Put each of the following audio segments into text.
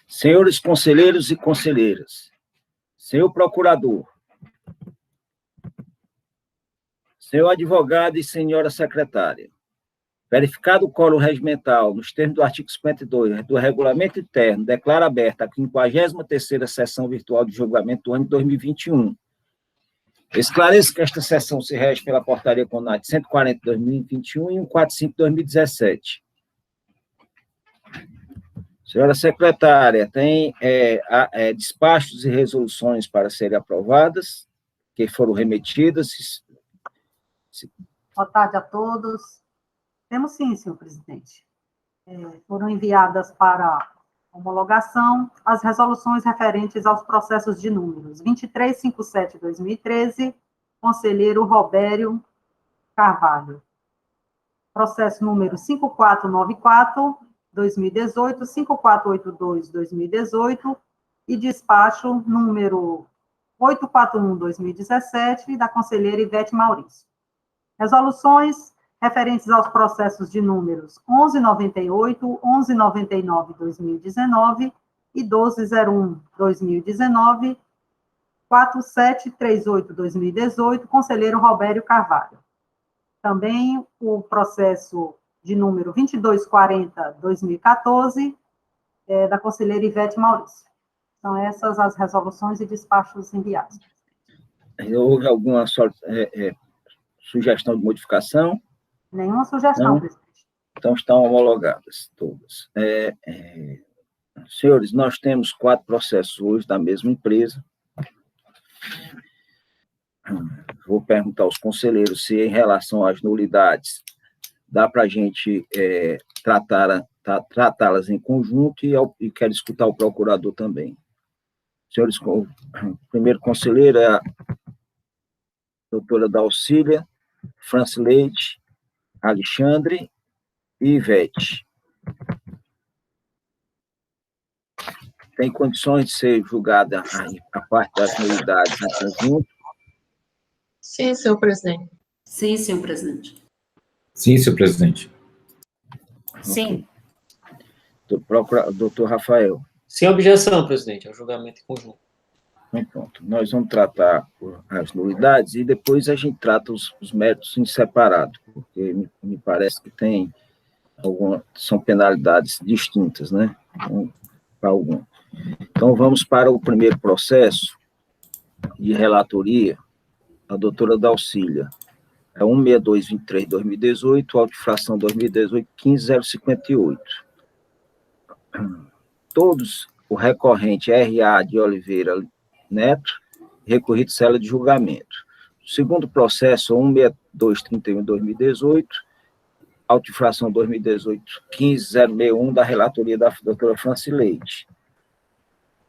Senhores conselheiros e conselheiras, senhor procurador, senhor advogado e senhora secretária, verificado o quórum regimental nos termos do artigo 52 do Regulamento Interno, declaro aberta a 53ª sessão virtual de julgamento do ano de 2021. Esclareço que esta sessão se rege pela portaria CONAT 140/2021 e 145/2017. Senhora secretária, tem despachos e resoluções para serem aprovadas, que foram remetidas? Boa tarde a todos. Temos sim, senhor presidente. Foram enviadas para homologação as resoluções referentes aos processos de números 2357/2013, conselheiro Robério Carvalho. Processo número 5494/2018, 5482/2018 e despacho número 841/2017 da conselheira Ivete Maurício. Resoluções referentes aos processos de números 1198, 1199/2019 e 1201/2019, 4738/2018, conselheiro Robério Carvalho. Também o processo de número 2240/2014, da conselheira Ivete Maurício. São essas as resoluções e despachos enviados. Houve alguma sugestão de modificação? Nenhuma sugestão, não? Presidente. Então, estão homologadas todas. Senhores, nós temos 4 processos hoje da mesma empresa. Vou perguntar aos conselheiros se, em relação às nulidades, dá para a gente tratá-las em conjunto e quero escutar o procurador também. Senhores, o primeiro conselheiro é a doutora Dalcília, Francileide, Alexandre e Ivete. Tem condições de ser julgada a parte das nulidades em conjunto? Sim, senhor presidente. Sim, senhor presidente. Sim, senhor presidente. Sim. Doutor Rafael. Sem objeção, presidente, ao julgamento em conjunto. Então, pronto. Nós vamos tratar as nulidades e depois a gente trata os méritos em separado, porque me parece que são penalidades distintas, né? Para algum. Então, vamos para o primeiro processo de relatoria, a doutora Dalcília. É 16223/2018, auto-infração 2018-15058. Todos, o recorrente R.A. de Oliveira Neto, recorrido cela de julgamento. O segundo processo, 16231/2018, auto-infração 2018-15061, da relatoria da doutora Francileide.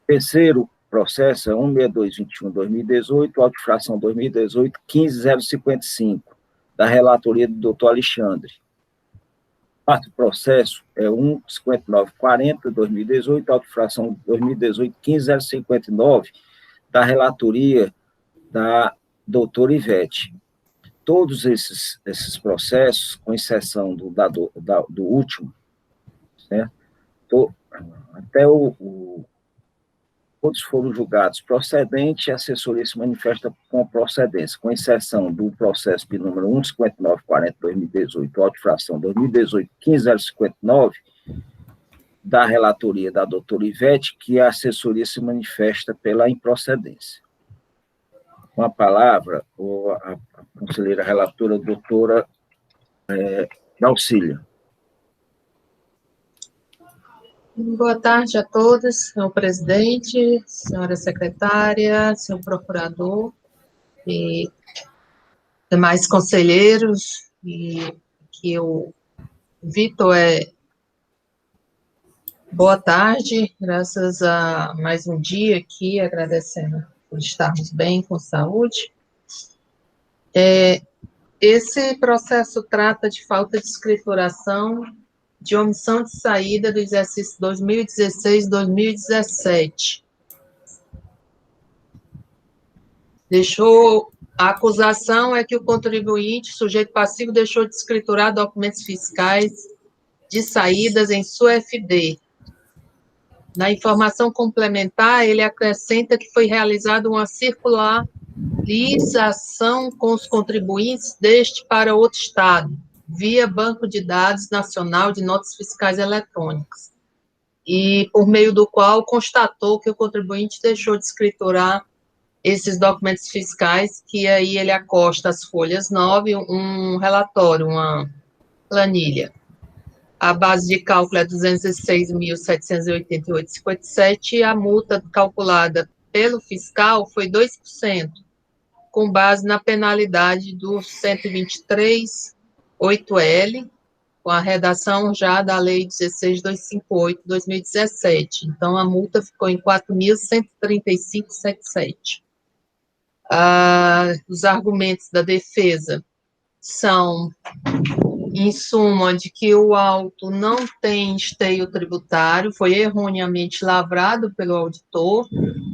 Terceiro processo, 16221/2018, auto-infração 2018-15055, da relatoria do doutor Alexandre. Quarto processo é 15940/2018, auto-infração 2018-15059, da relatoria da doutora Ivete. Todos esses processos, com exceção do último, certo? Até todos foram julgados procedentes e a assessoria se manifesta com procedência, com exceção do processo de número 15940/2018, auto-infração 2018-15059, da relatoria da doutora Ivete, que a assessoria se manifesta pela improcedência. Com a palavra, a conselheira relatora, doutora Dalcília. Boa tarde a todos, senhor presidente, senhora secretária, senhor procurador e demais conselheiros, e que o Vitor boa tarde, graças a mais um dia aqui, agradecendo por estarmos bem, com saúde. Esse processo trata de falta de escrituração de omissão de saída do exercício 2016-2017. A acusação é que o contribuinte, sujeito passivo, deixou de escriturar documentos fiscais de saídas em sua FD. Na informação complementar, ele acrescenta que foi realizada uma circularização com os contribuintes deste para outro estado, via Banco de Dados Nacional de Notas Fiscais Eletrônicas, e por meio do qual constatou que o contribuinte deixou de escriturar esses documentos fiscais, que aí ele acosta às folhas 9, um relatório, uma planilha. A base de cálculo é 206.788,57 e a multa calculada pelo fiscal foi 2%, com base na penalidade do 123.8L, com a redação já da Lei 16.258/2017. Então, a multa ficou em 4.135,77. Os argumentos da defesa são, em suma, de que o auto não tem esteio tributário, foi erroneamente lavrado pelo auditor,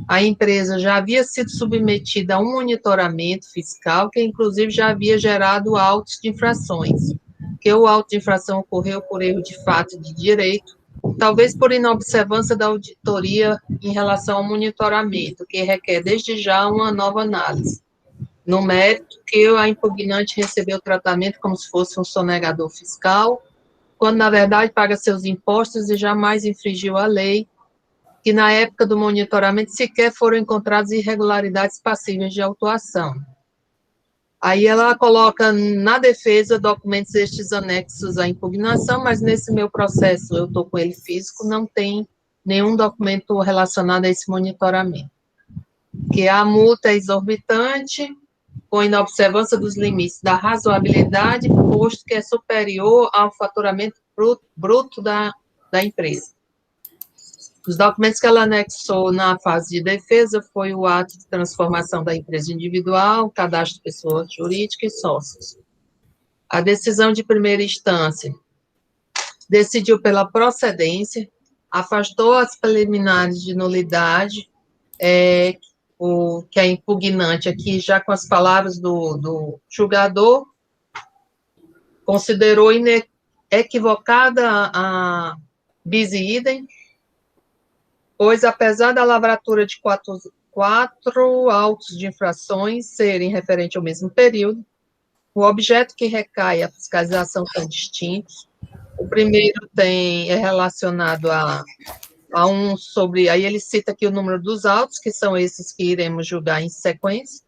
a empresa já havia sido submetida a um monitoramento fiscal, que inclusive já havia gerado autos de infrações, que o auto de infração ocorreu por erro de fato e de direito, talvez por inobservância da auditoria em relação ao monitoramento, que requer desde já uma nova análise. No mérito, que a impugnante recebeu tratamento como se fosse um sonegador fiscal, quando, na verdade, paga seus impostos e jamais infringiu a lei, que na época do monitoramento sequer foram encontradas irregularidades passíveis de autuação. Aí ela coloca na defesa documentos estes anexos à impugnação, mas nesse meu processo, eu estou com ele físico, não tem nenhum documento relacionado a esse monitoramento. Que a multa é exorbitante, com inobservância dos limites da razoabilidade, posto que é superior ao faturamento bruto da empresa. Os documentos que ela anexou na fase de defesa foi o ato de transformação da empresa individual, cadastro de pessoa jurídica e sócios. A decisão de primeira instância decidiu pela procedência, afastou as preliminares de nulidade, que é impugnante aqui, já com as palavras do julgador, considerou equivocada a bis idem, pois, apesar da lavratura de quatro autos de infrações serem referentes ao mesmo período, o objeto que recai à fiscalização são distintos. O primeiro é relacionado a um sobre, aí ele cita aqui o número dos autos, que são esses que iremos julgar em sequência,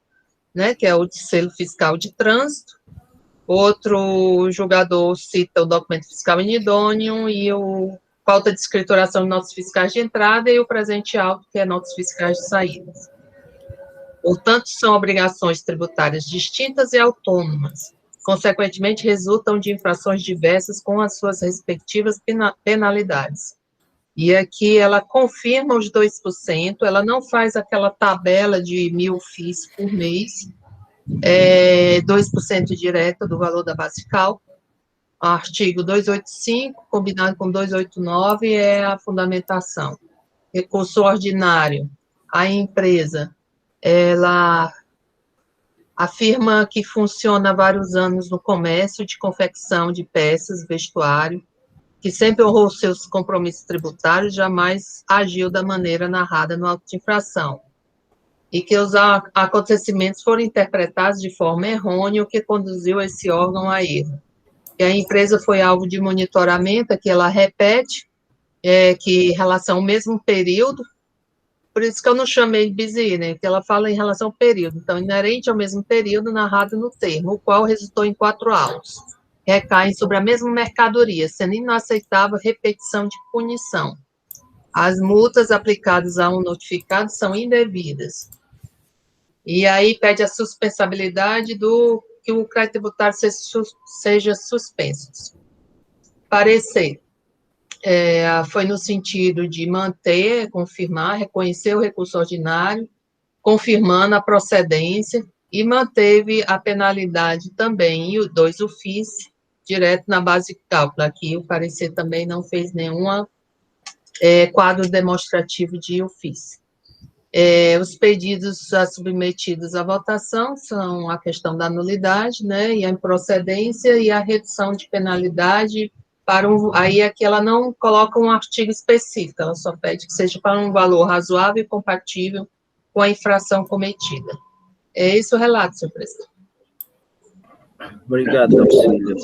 né, que é o de selo fiscal de trânsito. Outro julgador cita o documento fiscal inidôneo e o falta de escrituração de notas fiscais de entrada e o presente auto, que é notas fiscais de saídas. Portanto, são obrigações tributárias distintas e autônomas. Consequentemente, resultam de infrações diversas com as suas respectivas penalidades. E aqui ela confirma os 2%, ela não faz aquela tabela de 1.000 FIIs por mês, 2% direto do valor da base de cálculo. Artigo 285, combinado com 289, é a fundamentação. Recurso ordinário, a empresa, ela afirma que funciona há vários anos no comércio de confecção de peças, vestuário, que sempre honrou seus compromissos tributários, jamais agiu da maneira narrada no auto de infração, e que os acontecimentos foram interpretados de forma errônea, o que conduziu esse órgão a erro. E a empresa foi alvo de monitoramento, aqui ela repete, que em relação ao mesmo período, por isso que eu não chamei de bis idem, que ela fala em relação ao período, então, inerente ao mesmo período narrado no termo, o qual resultou em 4 autos, recaem sobre a mesma mercadoria, sendo inaceitável repetição de punição. As multas aplicadas a um notificado são indevidas. E aí pede a suspensabilidade que o crédito tributário seja suspenso. Parecer. Foi no sentido de manter, confirmar, reconhecer o recurso ordinário, confirmando a procedência, e manteve a penalidade também, e o 2, o FIS, direto na base de cálculo. Aqui o parecer também não fez nenhum quadro demonstrativo de ofício. Os pedidos submetidos à votação são a questão da nulidade, né, e a improcedência e a redução de penalidade aí aqui ela não coloca um artigo específico, ela só pede que seja para um valor razoável e compatível com a infração cometida. É esse o relato, senhor presidente. Obrigado, Darcília.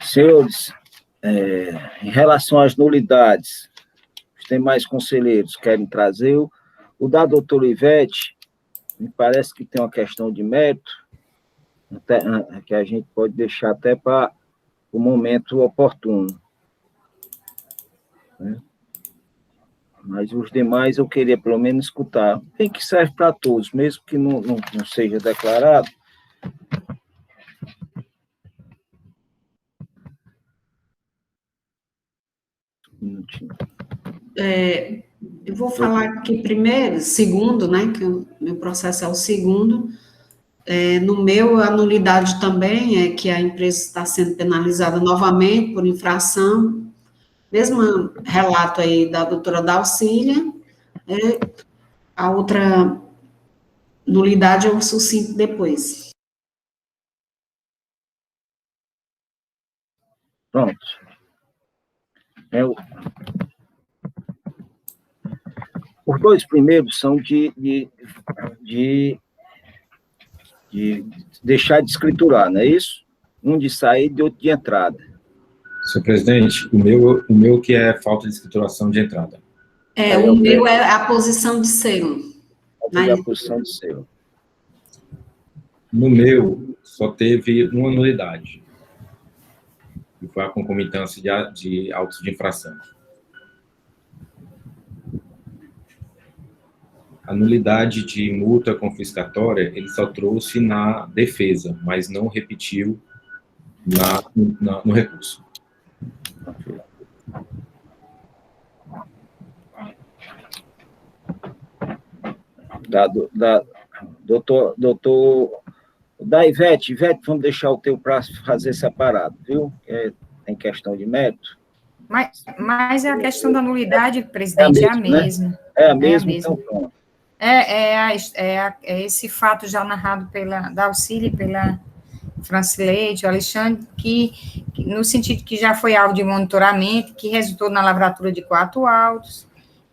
Senhores, em relação às nulidades, os demais conselheiros querem trazer o da doutora Ivete, me parece que tem uma questão de mérito, que a gente pode deixar até para o momento oportuno. Né? Mas os demais eu queria pelo menos escutar. Tem que serve para todos, mesmo que não seja declarado. Um minutinho. Eu vou falar aqui primeiro, segundo, né, que o meu processo é o segundo. No meu, a nulidade também é que a empresa está sendo penalizada novamente por infração. Mesmo relato aí da doutora Dalcília, a outra nulidade eu suscinto depois. Pronto. Os dois primeiros são de deixar de escriturar, não é isso? Um de saída e outro de entrada. Senhor presidente, o meu que é falta de escrituração de entrada. O meu é a posição de selo. A posição de selo. No meu, só teve uma nulidade, que foi a concomitância de autos de infração. A nulidade de multa confiscatória, ele só trouxe na defesa, mas não repetiu no recurso. Doutor da Ivete, vamos deixar o teu para fazer separado, viu? Tem questão de mérito. Mas a questão da nulidade, presidente, é a mesma. Né? É a mesma, então pronto. É esse fato já narrado pela Dalcília e pela Francileide, o Alexandre, que no sentido que já foi alvo de monitoramento, que resultou na lavratura de 4 autos,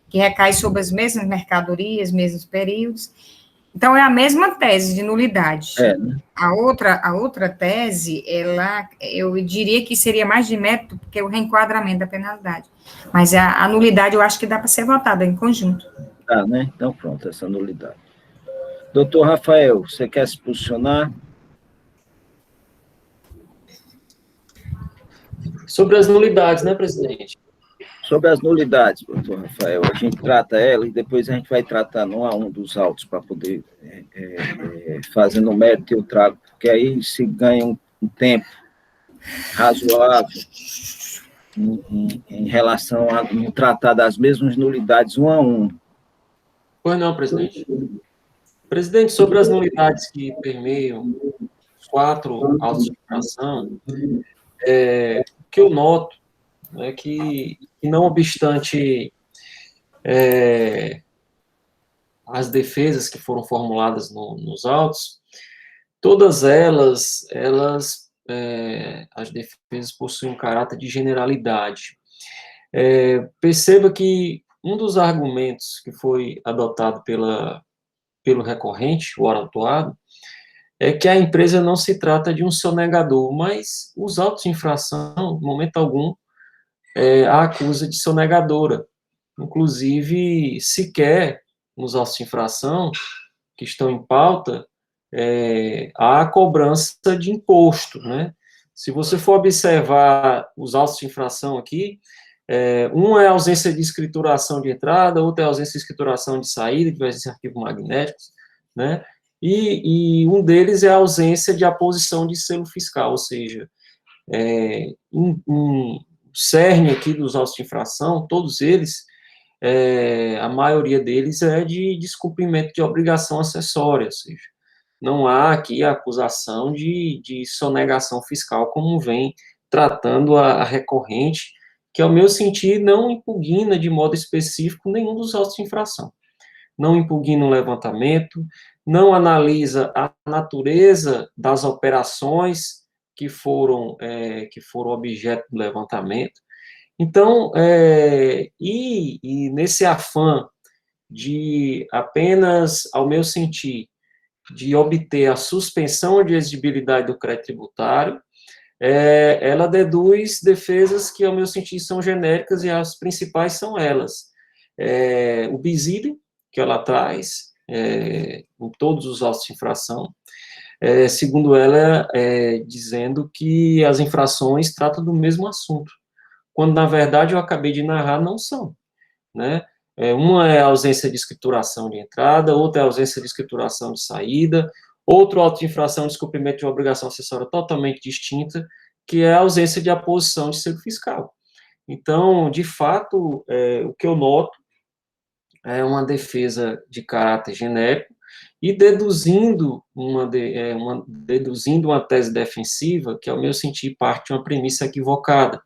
que recai sobre as mesmas mercadorias, mesmos períodos. Então, é a mesma tese de nulidade. Né? A outra tese, eu diria que seria mais de mérito, porque é o reenquadramento da penalidade. Mas a nulidade, eu acho que dá para ser votada em conjunto. Tá, né? Então, pronto, essa nulidade. Doutor Rafael, você quer se posicionar? Sobre as nulidades, né, presidente? Sobre as nulidades, doutor Rafael, a gente trata ela e depois a gente vai tratar um a um dos autos para poder fazer no mérito eu trago, porque aí se ganha um tempo razoável em relação a tratar das mesmas nulidades um a um. Pois não, presidente. Presidente, sobre as nulidades que permeiam os 4 autos de infração, o que eu noto é que não obstante as defesas que foram formuladas nos autos, todas elas as defesas possuem um caráter de generalidade. Perceba que um dos argumentos que foi adotado pelo recorrente, o autuado, é que a empresa não se trata de um sonegador, mas os autos de infração, em momento algum, a acusa de sonegadora. Inclusive, sequer nos autos de infração que estão em pauta, há a cobrança de imposto, né? Se você for observar os autos de infração aqui, um é a ausência de escrituração de entrada, outro é a ausência de escrituração de saída, que vai ser arquivos magnéticos, né? E um deles é a ausência de aposição de selo fiscal, ou seja, um cerne aqui dos autos de infração, todos eles, a maioria deles é de descumprimento de obrigação acessória, ou seja, não há aqui a acusação de sonegação fiscal, como vem tratando a recorrente, que, ao meu sentir, não impugna de modo específico nenhum dos autos de infração. Não impugna o levantamento, não analisa a natureza das operações que foram objeto do levantamento. Então, e nesse afã de apenas, ao meu sentir, de obter a suspensão de exigibilidade do crédito tributário, ela deduz defesas que, ao meu sentir, são genéricas, e as principais são elas. O bis idem, que ela traz em todos os autos de infração, segundo ela, dizendo que as infrações tratam do mesmo assunto, quando, na verdade, eu acabei de narrar, não são, né? Uma é a ausência de escrituração de entrada, outra é a ausência de escrituração de saída, outro auto de infração de descumprimento de uma obrigação acessória totalmente distinta, que é a ausência de aposição de seguro fiscal. Então, de fato, o que eu noto é uma defesa de caráter genérico, e deduzindo uma tese defensiva que, ao meu sentir, parte de uma premissa equivocada,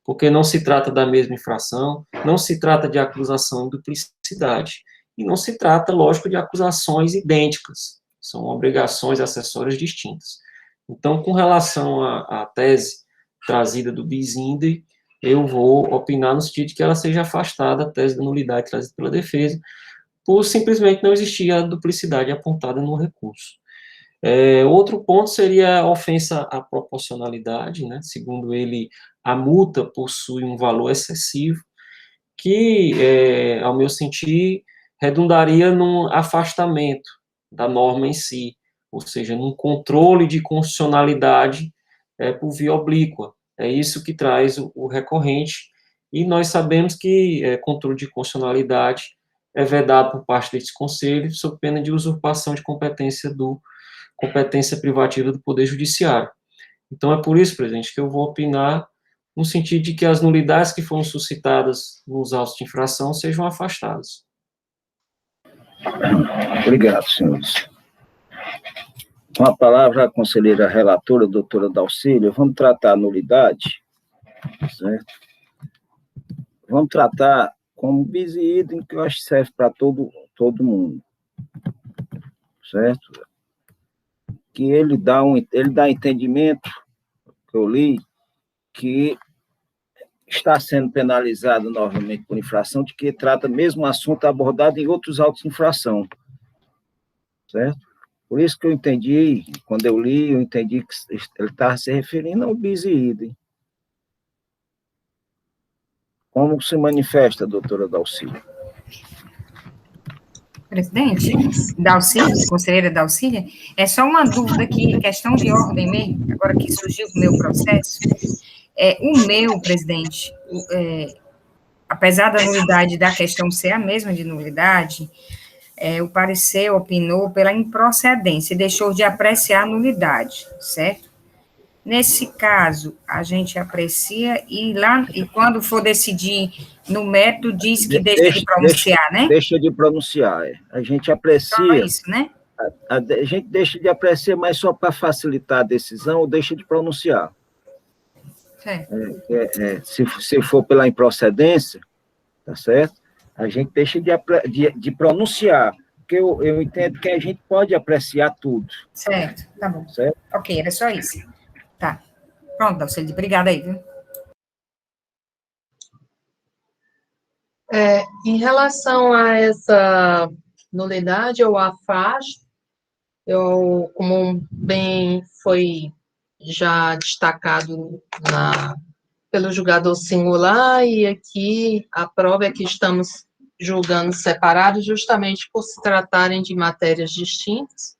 porque não se trata da mesma infração, não se trata de acusação em duplicidade, e não se trata, lógico, de acusações idênticas, são obrigações acessórias distintas. Então, com relação à tese trazida do bis idem, eu vou opinar no sentido de que ela seja afastada, a tese da nulidade trazida pela defesa, por simplesmente não existir a duplicidade apontada no recurso. Outro ponto seria a ofensa à proporcionalidade, né? Segundo ele, a multa possui um valor excessivo, que, ao meu sentir, redundaria num afastamento da norma em si, ou seja, num controle de constitucionalidade por via oblíqua. É isso que traz o recorrente, e nós sabemos que controle de constitucionalidade é vedado por parte desse Conselho, sob pena de usurpação de competência privativa do Poder Judiciário. Então, é por isso, presidente, que eu vou opinar no sentido de que as nulidades que foram suscitadas nos autos de infração sejam afastadas. Obrigado, senhores. Com a palavra, a conselheira relatora, doutora Dalcília, vamos tratar a nulidade, certo? Vamos tratar como bis idem, que eu acho que serve para todo mundo, certo? Que ele dá entendimento, que eu li, que está sendo penalizado novamente por infração, de que trata mesmo assunto abordado em outros autos de infração, certo? Por isso que eu entendi, quando eu li, eu entendi que ele estava se referindo ao bis idem. Como se manifesta, doutora Dalcília? Presidente, Dalcília, conselheira Dalcília, é só uma dúvida aqui, questão de ordem mesmo, agora que surgiu o meu processo. O meu, presidente, apesar da nulidade da questão ser a mesma de nulidade, o parecer opinou pela improcedência e deixou de apreciar a nulidade, certo? Nesse caso, a gente aprecia e quando for decidir no método, diz que deixa de pronunciar, né? Deixa de pronunciar. A gente aprecia. Então, é isso, né? A gente deixa de apreciar, mas só para facilitar a decisão, ou deixa de pronunciar. Certo. Se for pela improcedência, tá certo? A gente deixa de pronunciar, porque eu entendo que a gente pode apreciar tudo. Certo, tá bom. Certo? Ok, era só isso. Tá. Pronto, Dalcília, obrigada aí, viu? Em relação a essa nulidade, eu afasto, como bem foi já destacado pelo julgador singular, e aqui a prova é que estamos julgando separados justamente por se tratarem de matérias distintas,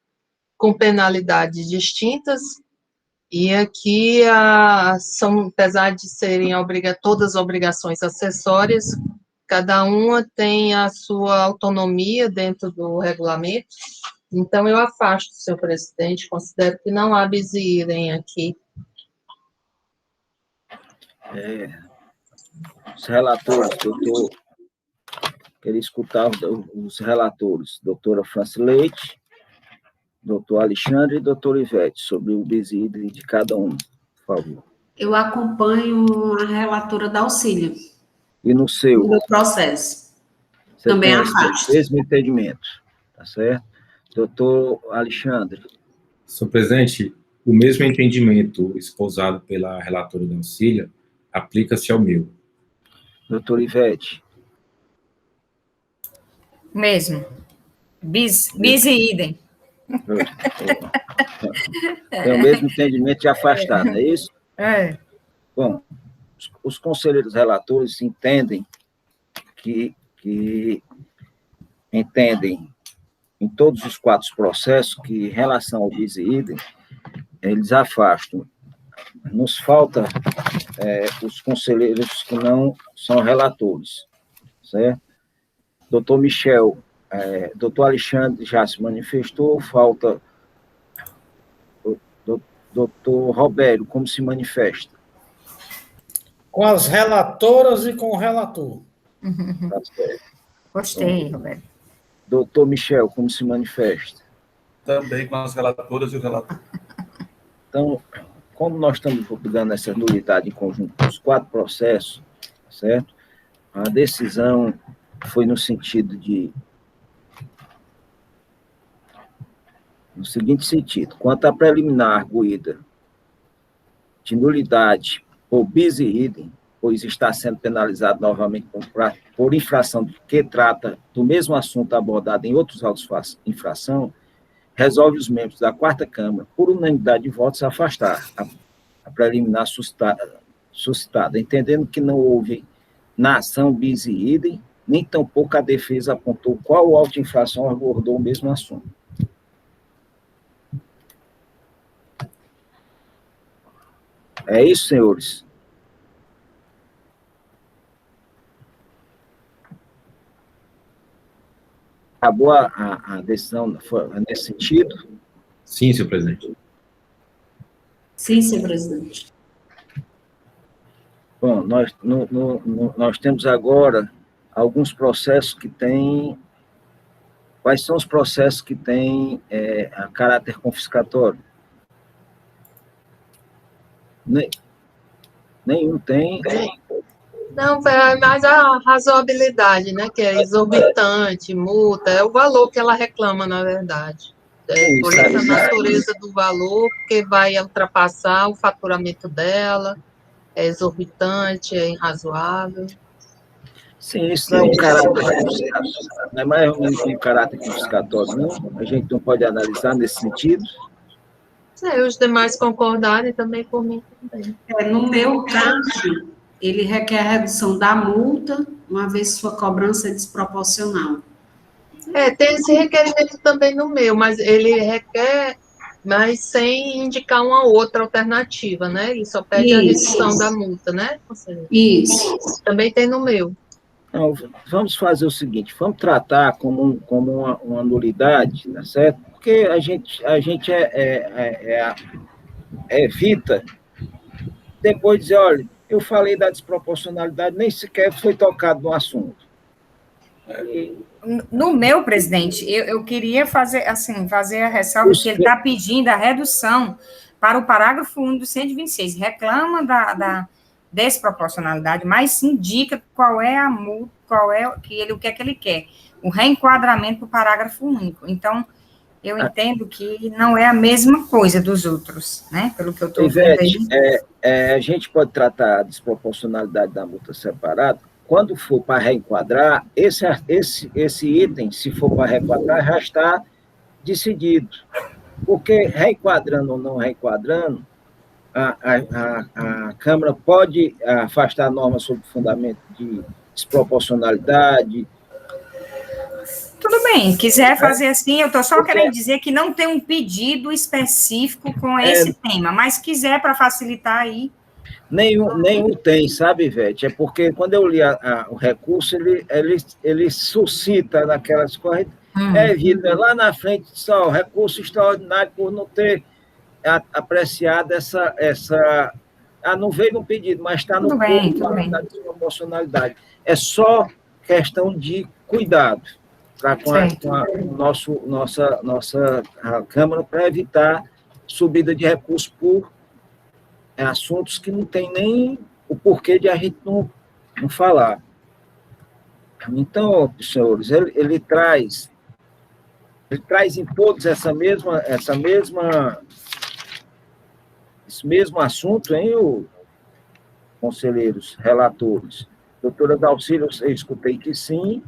com penalidades distintas, e aqui apesar de serem todas obrigações acessórias, cada uma tem a sua autonomia dentro do regulamento. Então, eu afasto, senhor presidente, considero que não há bis idem aqui. Os relatores, doutor, queria escutar os relatores, doutora Franci Leite, doutor Alexandre e doutor Ivete, sobre o bis idem de cada um, por favor. Eu acompanho a relatora Dalcília. E no seu? No processo. Você também tem afasto. o mesmo entendimento, tá certo? Doutor Alexandre. Senhor presidente, O mesmo entendimento espousado pela relatora da Auxília aplica-se ao meu. Doutora Ivete. Mesmo. Bis e idem. Tem o mesmo entendimento de afastar, não é isso? É. Bom, os conselheiros relatores entendem que entendem em todos os 4 processos que, em relação ao bis e idem, eles afastam. Nos falta os conselheiros que não são relatores, certo? Doutor Michel, doutor Alexandre já se manifestou, falta doutor Robério, como se manifesta? Com as relatoras e com o relator. Tá certo. Gostei, Roberto. Doutor Michel, como se manifesta? Também com as relatoras e o relator. Então, como nós estamos dando essa nulidade em conjunto com os 4 processos, certo? A decisão foi no sentido no seguinte sentido: quanto à preliminar arguída de nulidade por bis e idem, pois está sendo penalizado novamente por infração que trata do mesmo assunto abordado em outros autos de infração, resolve os membros da 4ª Câmara, por unanimidade de votos, afastar a preliminar suscitada, entendendo que não houve na ação bis e idem, nem tampouco a defesa apontou qual auto de infração abordou o mesmo assunto. É isso, senhores? Acabou a decisão nesse sentido? Sim, senhor presidente. Sim, senhor presidente. Bom, nós temos agora alguns processos que têm... Quais são os processos que têm a caráter confiscatório? Nenhum tem. Não, é mais a razoabilidade, né? Que é exorbitante, multa, é o valor que ela reclama, na verdade. Por essa natureza do valor, porque vai ultrapassar o faturamento dela, é exorbitante, é irrazoável. Sim, isso não é um caráter, não é mais um caráter confiscatório, não? A gente não pode analisar nesse sentido? Se os demais concordarem, também por mim também. No meu caso, ele requer a redução da multa, uma vez sua cobrança é desproporcional. Tem esse requerimento também no meu, mas ele requer, mas sem indicar uma outra alternativa, né? Ele só pede a redução da multa, né, conselheiro? Isso. Também tem no meu. Não, vamos fazer o seguinte, vamos tratar como uma nulidade, tá certo? Porque a gente evita depois dizer, olha, eu falei da desproporcionalidade, nem sequer foi tocado no assunto. No meu, presidente, eu queria fazer a ressalva que ele está pedindo a redução para o parágrafo 1 do 126. Reclama da desproporcionalidade, mas indica qual é a multa, o que é que ele quer. O reenquadramento do parágrafo único. Então, eu entendo que não é a mesma coisa dos outros, né? Pelo que eu estou vendo aí. A gente pode tratar a desproporcionalidade da multa separada. Quando for para reenquadrar, esse item, se for para reenquadrar, já está decidido. Porque reenquadrando ou não reenquadrando, a Câmara pode afastar a norma sob fundamento de desproporcionalidade. Tudo bem, quiser fazer assim, eu estou só querendo dizer que não tem um pedido específico com esse tema, mas quiser para facilitar aí. Nenhum tem, sabe, Ivete? É porque quando eu li o recurso, ele suscita naquelas coisas, vida lá na frente, só recurso extraordinário por não ter apreciado essa não veio no pedido, mas está no corpo da desproporcionalidade. É só questão de cuidado com a nossa Câmara para evitar subida de recursos por assuntos que não tem nem o porquê de a gente não falar. Então, senhores, ele traz em todos essa mesma esse mesmo assunto, hein, os conselheiros relatores? Doutora Dalcília, eu escutei que sim.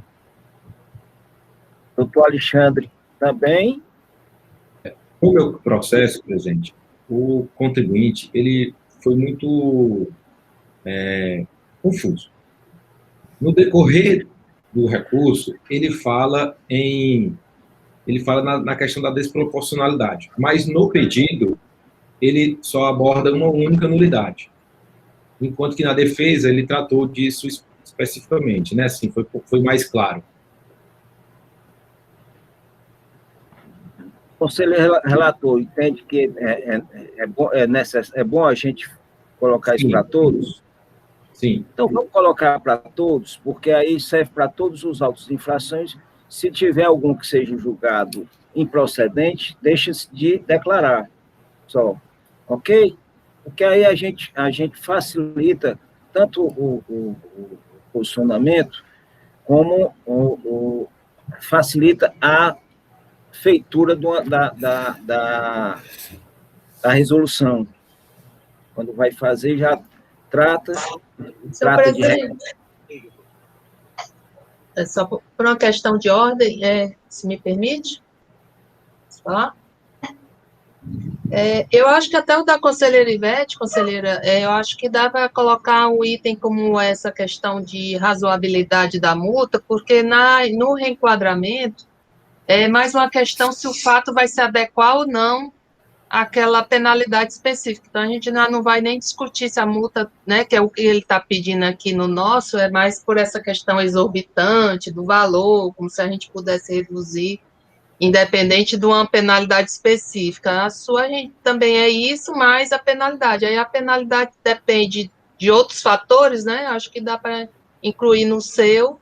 Doutor Alexandre também. No meu processo, presidente, o contribuinte, ele foi muito confuso. No decorrer do recurso, ele fala na questão da desproporcionalidade, mas no pedido, ele só aborda uma única nulidade, enquanto que na defesa ele tratou disso especificamente, né? Assim, foi mais claro. O conselheiro relator entende que é bom a gente colocar isso para todos? Sim. Então, vamos colocar para todos, porque aí serve para todos os autos de infrações. Se tiver algum que seja julgado improcedente, deixa-se de declarar só, ok? Porque aí a gente facilita tanto o posicionamento, como facilita a feitura da resolução. Quando vai fazer, já trata Senhor presidente, só por uma questão de ordem, se me permite falar? Eu acho que até o da conselheira Ivete, conselheira, eu acho que dá para colocar um item como essa questão de razoabilidade da multa, porque no reenquadramento é mais uma questão se o fato vai se adequar ou não àquela penalidade específica. Então, a gente não vai nem discutir se a multa, né, que é o que ele está pedindo aqui no nosso, é mais por essa questão exorbitante do valor, como se a gente pudesse reduzir, independente de uma penalidade específica. A sua gente também é isso, mais a penalidade. Aí a penalidade depende de outros fatores, né? Acho que dá para incluir no seu.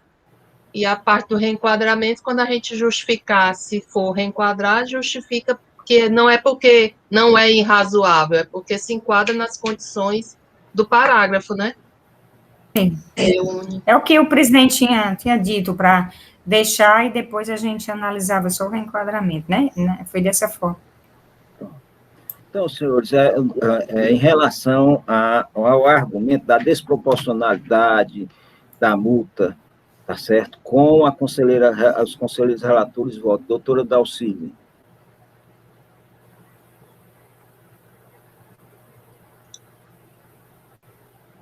E a parte do reenquadramento, quando a gente justificar, se for reenquadrar, justifica que não é porque não é irrazoável, é porque se enquadra nas condições do parágrafo, né? Sim. É o que o presidente tinha dito, para deixar e depois a gente analisava só o reenquadramento, né? Foi dessa forma. Então, senhores, em relação ao argumento da desproporcionalidade da multa, tá certo? Com os conselheiros relatores votam. Doutora Dalcília.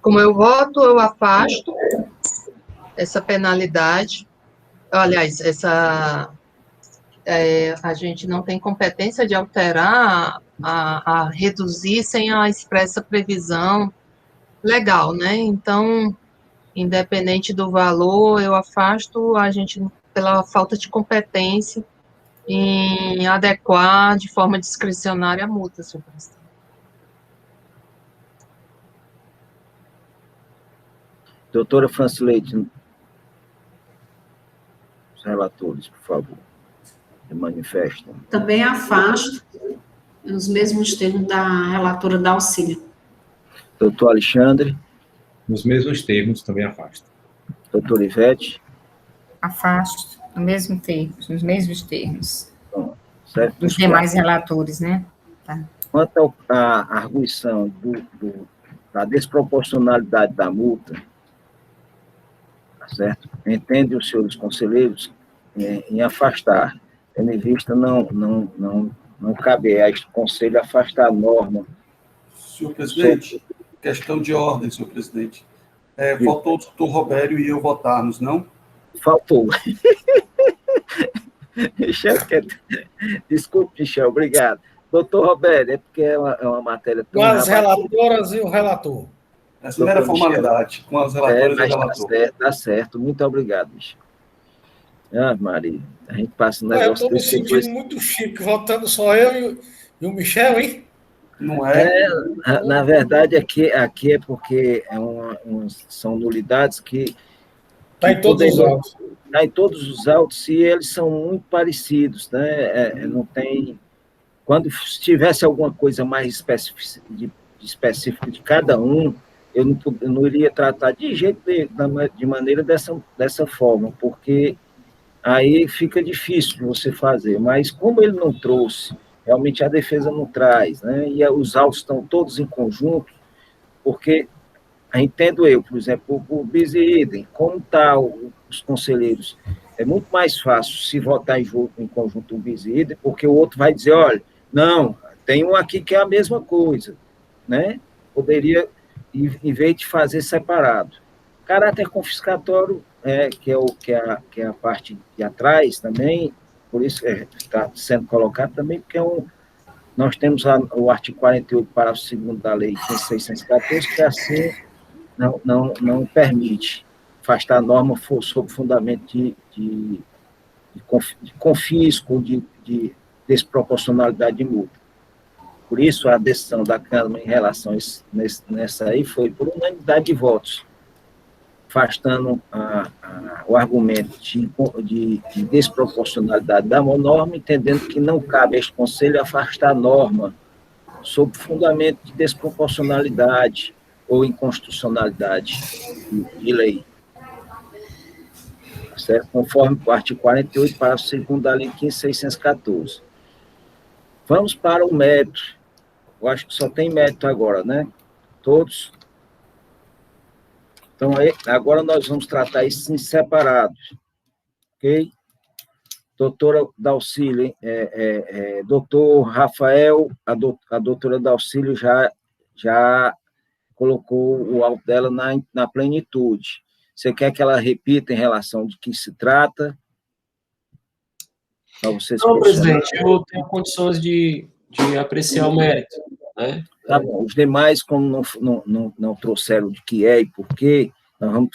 Como eu voto, eu afasto essa penalidade. Aliás, a gente não tem competência de alterar, a reduzir sem a expressa previsão legal, né? Então, independente do valor, eu afasto a gente pela falta de competência em adequar de forma discricionária a multa, senhor presidente. Doutora Francileide, os relatores, por favor, se manifestem. Também afasto, nos mesmos termos da relatora Dalcília. Doutor Alexandre. Nos mesmos termos, também afasto. Doutora Ivete. Afasto, nos mesmos termos. Bom, certo? Dos demais relatores, né? Tá. Quanto à arguição da desproporcionalidade da multa, tá certo? Entende os senhores conselheiros em afastar, tendo em vista não cabe a este conselho afastar a norma. Senhor presidente, questão de ordem, senhor presidente. Faltou o doutor Robério e eu votarmos, não? Faltou. Michel, desculpe, Michel, obrigado. Doutor Robério, é porque é uma matéria tão... Com as relatoras e o relator. Essa não era formalidade, com as relatoras e o relator. Tá certo, muito obrigado, Michel. Ah, Maria, a gente passa um negócio... Eu estou me sentindo muito chique, votando só eu e o Michel, hein? Não é? Na verdade, aqui é porque são nulidades que... Está em todos os autos. Está em todos os autos, e eles são muito parecidos, né? Não tem... Quando tivesse alguma coisa mais específica de cada um, eu não iria tratar de jeito de maneira dessa forma, porque aí fica difícil você fazer. Mas como ele não trouxe realmente a defesa não traz, né? E os autos estão todos em conjunto, porque entendo eu, por exemplo, o bis e idem, como está os conselheiros, é muito mais fácil se votar em conjunto o bis e idem, porque o outro vai dizer, olha, não, tem um aqui que é a mesma coisa, né? Poderia, em vez de fazer separado. Caráter confiscatório, que é a parte de atrás também, por isso está sendo colocado também, porque nós temos o artigo 48, parágrafo 2º da Lei 15.614, que assim não permite afastar a norma sob fundamento de confisco, de desproporcionalidade de multa. Por isso, a decisão da Câmara em relação a nessa aí foi por unanimidade de votos, afastando o argumento de desproporcionalidade da norma, entendendo que não cabe a este Conselho afastar a norma sob fundamento de desproporcionalidade ou inconstitucionalidade de lei. Certo? Conforme o artigo 48, parágrafo 2º da Lei 15.614. Vamos para o mérito. Eu acho que só tem mérito agora, né? Todos. Então, agora nós vamos tratar isso em separado. Ok? Doutora Dalcílio, doutor Rafael, a doutora Dalcílio já colocou o auto dela na plenitude. Você quer que ela repita em relação de que se trata? Não, presidente, eu tenho condições de apreciar o mérito, né? Tá bom. Os demais, como não trouxeram de que é e por quê, nós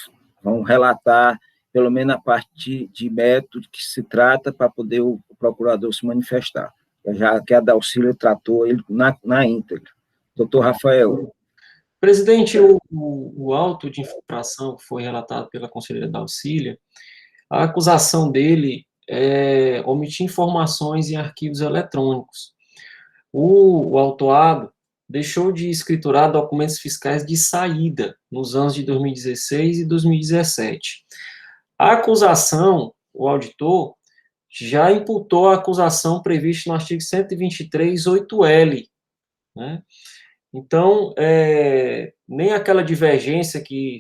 vamos relatar, pelo menos a parte de mérito de que se trata, para poder o procurador se manifestar. Já que a Dalcílio tratou ele na íntegra. Doutor Rafael. Presidente, o auto de infração que foi relatado pela conselheira Dalcília, a acusação dele é omitir informações em arquivos eletrônicos. O autuado deixou de escriturar documentos fiscais de saída nos anos de 2016 e 2017. A acusação, o auditor, já imputou a acusação prevista no artigo 123.8L, né? Então, nem aquela divergência que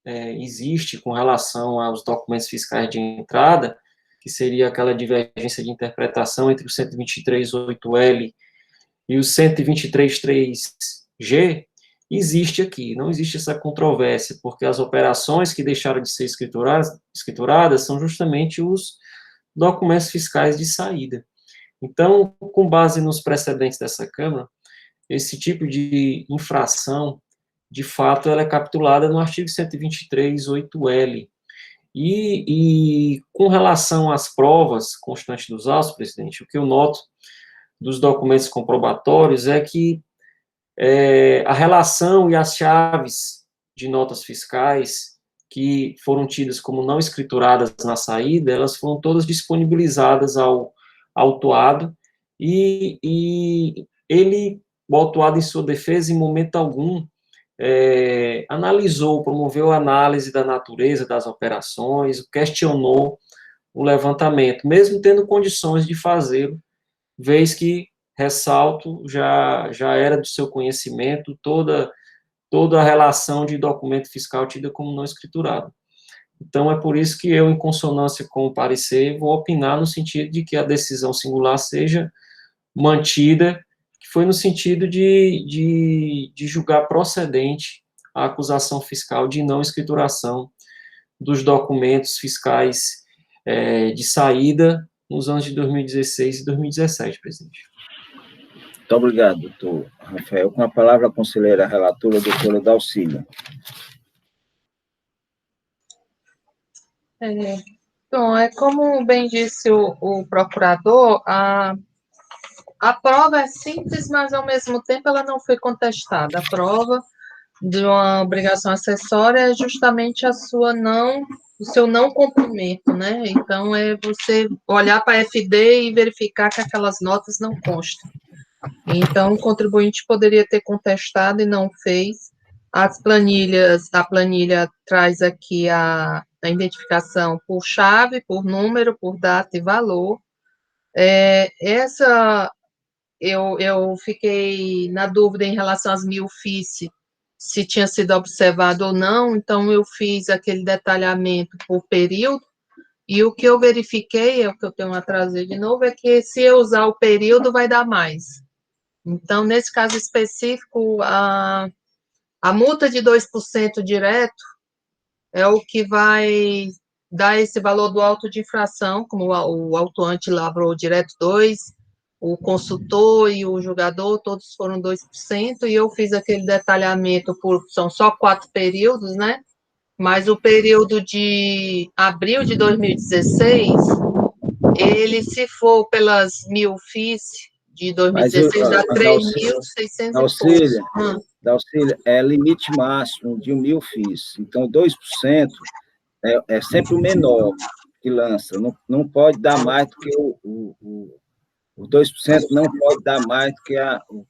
existe com relação aos documentos fiscais de entrada, que seria aquela divergência de interpretação entre o 123.8L e o 123.3G, existe aqui, não existe essa controvérsia, porque as operações que deixaram de ser escrituradas são justamente os documentos fiscais de saída. Então, com base nos precedentes dessa Câmara, esse tipo de infração, de fato, ela é capitulada no artigo 123.8L. E com relação às provas constantes dos autos, presidente, o que eu noto dos documentos comprobatórios é que a relação e as chaves de notas fiscais que foram tidas como não escrituradas na saída, elas foram todas disponibilizadas ao autuado e ele, o autuado em sua defesa, em momento algum, analisou, promoveu a análise da natureza das operações, questionou o levantamento, mesmo tendo condições de fazê-lo, vez que, ressalto, já era do seu conhecimento toda a relação de documento fiscal tida como não escriturado. Então, é por isso que eu, em consonância com o parecer, vou opinar no sentido de que a decisão singular seja mantida, que foi no sentido de julgar procedente a acusação fiscal de não escrituração dos documentos fiscais de saída nos anos de 2016 e 2017, presidente. Muito obrigado, doutor Rafael. Com a palavra, a conselheira relatora, doutora Dalcília. Bom, como bem disse o procurador, a prova é simples, mas, ao mesmo tempo, ela não foi contestada. A prova de uma obrigação acessória é justamente o seu não cumprimento, né? Então, é você olhar para a FD e verificar que aquelas notas não constam. Então, o contribuinte poderia ter contestado e não fez. A planilha traz aqui a identificação por chave, por número, por data e valor. Eu fiquei na dúvida em relação às 1.000 FIS, se tinha sido observado ou não, então eu fiz aquele detalhamento por período, e o que eu verifiquei, é o que eu tenho a trazer de novo, é que se eu usar o período, vai dar mais. Então, nesse caso específico, a multa de 2% direto é o que vai dar esse valor do auto de infração, como o autuante lavrou direto 2%, o consultor e o julgador, todos foram 2%, e eu fiz aquele detalhamento são só 4 períodos, né? Mas o período de abril de 2016, ele, se for pelas 1.000 FIS de 2016, dá 3.600 e poucos. Dalcília, é limite máximo de 1.000 FIS. Então, 2% é sempre o menor que lança. Não pode dar mais do que o 2% não pode dar mais do que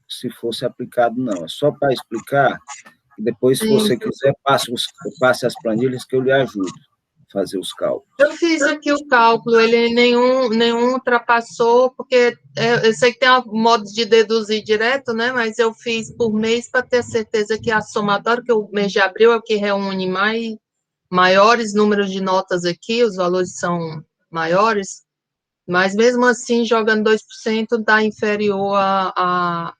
se fosse aplicado, não. É só para explicar, e depois, se você quiser, passe as planilhas que eu lhe ajudo a fazer os cálculos. Eu fiz aqui o cálculo, ele nenhum ultrapassou, porque eu sei que tem um modo de deduzir direto, né? Mas eu fiz por mês para ter certeza que a somatória, que o mês de abril é o que reúne maiores números de notas aqui, os valores são maiores, mas mesmo assim, jogando 2%, dá inferior a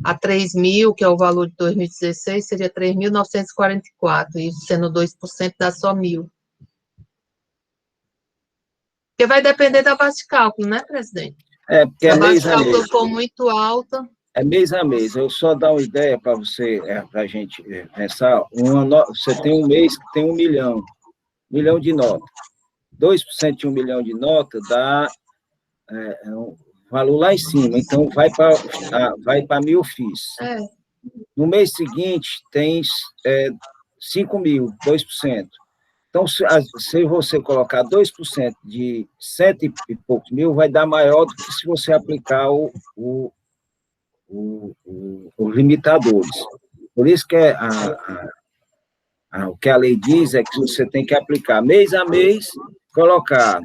3.000, que é o valor de 2016, seria 3.944, e sendo 2%, dá só 1.000. Porque vai depender da base de cálculo, né, presidente? Porque se a base de cálculo for muito alta... É mês a mês. Eu só dar uma ideia para você, para a gente pensar. Você tem um mês que tem 1 milhão de nota. 2% de 1 milhão de nota dá um valor lá em cima. Então, vai para 1.000 FIS. No mês seguinte, tem 5.000, 2%. Então, se você colocar 2% de 100 e poucos mil, vai dar maior do que se você aplicar os limitadores. Por isso que o que a lei diz é que você tem que aplicar mês a mês, colocar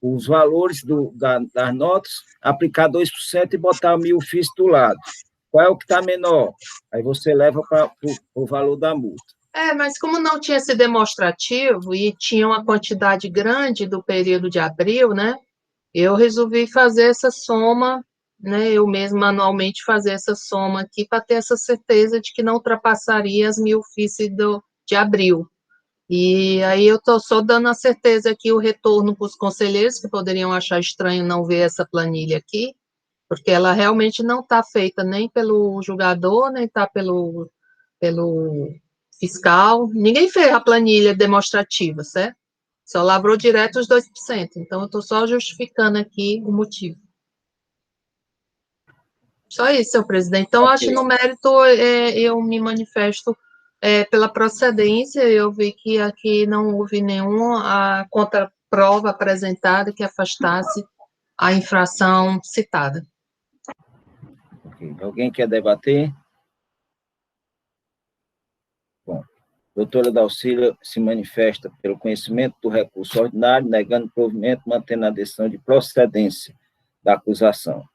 os valores das notas, aplicar 2% e botar 1.000 FIS do lado. Qual é o que está menor? Aí você leva para o valor da multa. Mas como não tinha esse demonstrativo e tinha uma quantidade grande do período de abril, né, eu resolvi fazer essa soma, né, eu mesmo manualmente fazer essa soma aqui para ter essa certeza de que não ultrapassaria as 1.000 FIS de abril. E aí eu estou só dando a certeza aqui, o retorno para os conselheiros, que poderiam achar estranho não ver essa planilha aqui, porque ela realmente não está feita nem pelo julgador, nem está pelo fiscal, ninguém fez a planilha demonstrativa, certo? Só lavrou direto os 2%, então eu estou só justificando aqui o motivo. Só isso, senhor presidente. Então, acho que no mérito eu me manifesto pela procedência, eu vi que aqui não houve nenhuma contraprova apresentada que afastasse a infração citada. Okay. Alguém quer debater? Bom, doutora Dalcília se manifesta pelo conhecimento do recurso ordinário, negando o provimento, mantendo a decisão de procedência da acusação,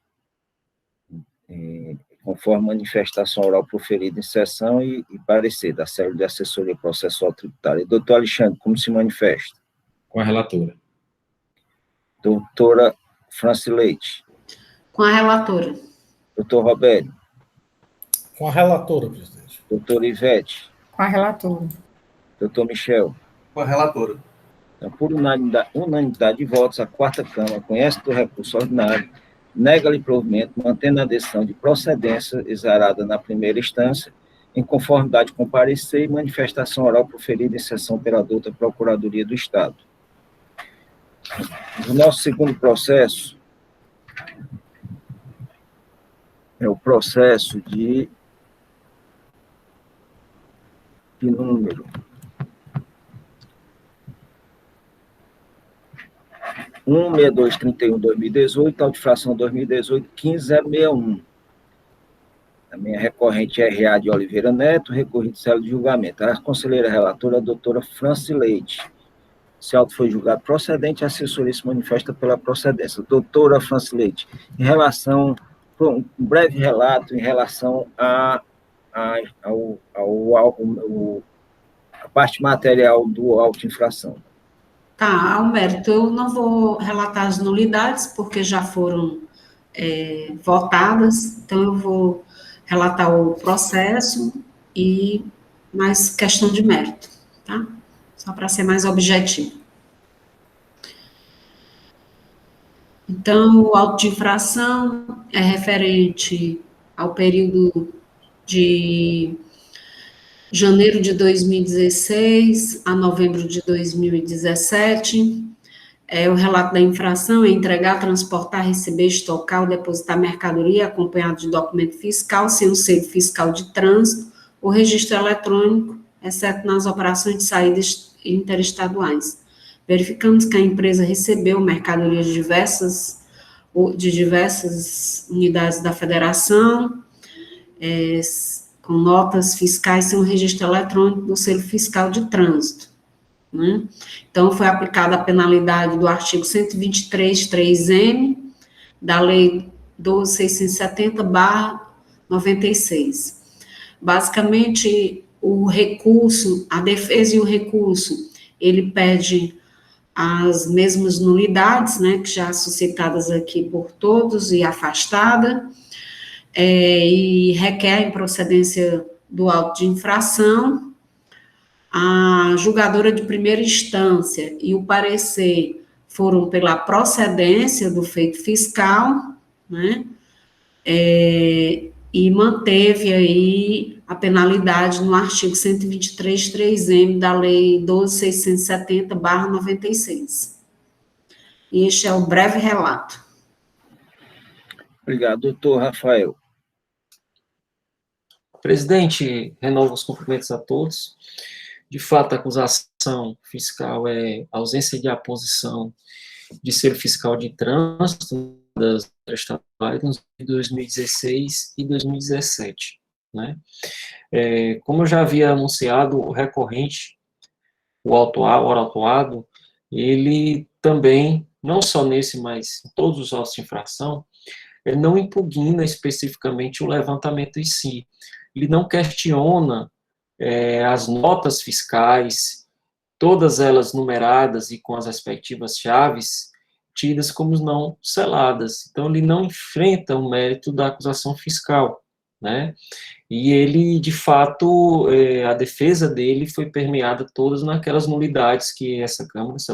conforme manifestação oral proferida em sessão e parecer da Célula de Assessoria Processual Tributária. Doutor Alexandre, como se manifesta? Com a relatora. Doutora Francileite. Com a relatora. Doutor Robério. Com a relatora, presidente. Doutora Ivete. Com a relatora. Doutor Michel. Com a relatora. Então, por unanimidade de votos, a quarta Câmara conhece do recurso ordinário, nega-lhe provimento, mantendo a decisão de procedência exarada na primeira instância, em conformidade com parecer e manifestação oral proferida em sessão pela douta Procuradoria do Estado. O nosso segundo processo é o processo de número 16231/2018, audifração 2018-15061. A minha recorrente é R.A. de Oliveira Neto, recorrido célula de julgamento. A conselheira relatora, a doutora Francileite. esse auto foi julgado procedente, a assessoria se manifesta pela procedência. Doutora Francileide, em relação, um breve relato em relação a parte material do auto de infração. Tá, Alberto, eu não vou relatar as nulidades, porque já foram votadas, então eu vou relatar o processo e mais questão de mérito, tá? Só para ser mais objetivo. Então, o auto de infração é referente ao período de janeiro de 2016 a novembro de 2017. O relato da infração é entregar, transportar, receber, estocar ou depositar mercadoria acompanhado de documento fiscal, sem o selo fiscal de trânsito, ou registro eletrônico, exceto nas operações de saídas interestaduais. Verificamos que a empresa recebeu mercadorias de diversas unidades da federação, com notas fiscais sem o registro eletrônico do selo fiscal de trânsito. Né? Então, foi aplicada a penalidade do artigo 123.3M da Lei 12.670/96. Basicamente, o recurso, a defesa e o recurso, ele pede as mesmas nulidades, né, que já suscitadas aqui por todos e afastada, e requer a improcedência do auto de infração. A julgadora de primeira instância e o parecer foram pela procedência do feito fiscal, né, e manteve aí a penalidade no artigo 123.3M da Lei 12.670/96. E este é o breve relato. Obrigado, doutor Rafael. Presidente, renovo os cumprimentos a todos. De fato, a acusação fiscal é ausência de aposição de selo fiscal de trânsito das estaduais de 2016 e 2017. Né? Como eu já havia anunciado, o recorrente, o autuado, ele também, não só nesse, mas em todos os autos de infração, ele não impugna especificamente o levantamento em si. Ele não questiona as notas fiscais, todas elas numeradas e com as respectivas chaves, tidas como não seladas. Então, ele não enfrenta o mérito da acusação fiscal, né? E ele, de fato, a defesa dele foi permeada todas naquelas nulidades que essa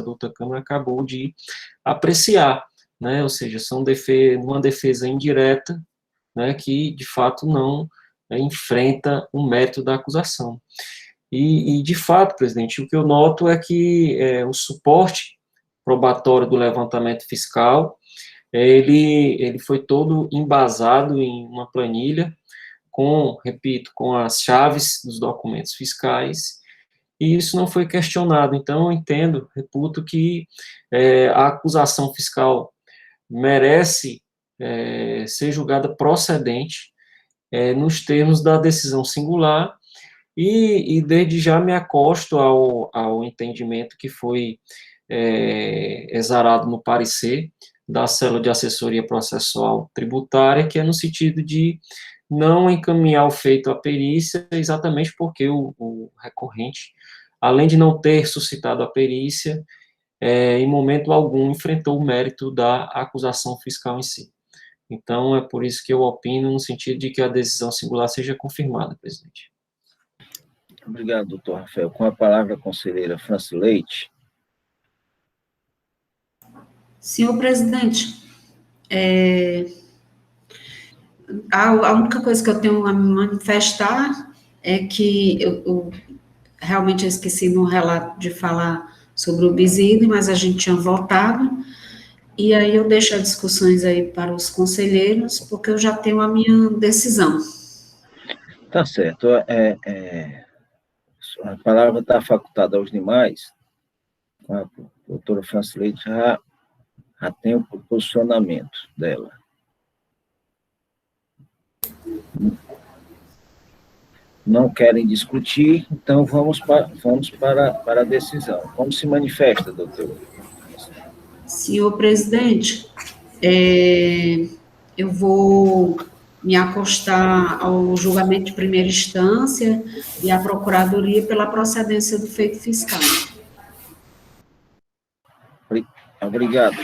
douta Câmara acabou de apreciar, né? Ou seja, são uma defesa indireta, né, que, de fato, não enfrenta o mérito da acusação. E, de fato, presidente, o que eu noto é que o suporte probatório do levantamento fiscal, ele foi todo embasado em uma planilha repito, com as chaves dos documentos fiscais, e isso não foi questionado. Então, eu reputo que a acusação fiscal merece ser julgada procedente nos termos da decisão singular, e desde já me acosto ao entendimento que foi exarado no parecer da Célula de Assessoria Processual Tributária, que é no sentido de não encaminhar o feito à perícia, exatamente porque o recorrente, além de não ter suscitado a perícia, em momento algum enfrentou o mérito da acusação fiscal em si. Então, é por isso que eu opino no sentido de que a decisão singular seja confirmada, presidente. Obrigado, doutor Rafael. Com a palavra, a conselheira Francileide. Senhor presidente, a única coisa que eu tenho a me manifestar é que eu realmente esqueci no relato de falar sobre o Bizide, mas a gente tinha votado, e aí eu deixo as discussões aí para os conselheiros, porque eu já tenho a minha decisão. Tá certo. A palavra está facultada aos demais. A doutora Francileide já tem o posicionamento dela. não querem discutir, então vamos para a decisão. Como se manifesta, doutor? Senhor presidente, eu vou me acostar ao julgamento de primeira instância e à procuradoria pela procedência do feito fiscal. Obrigado.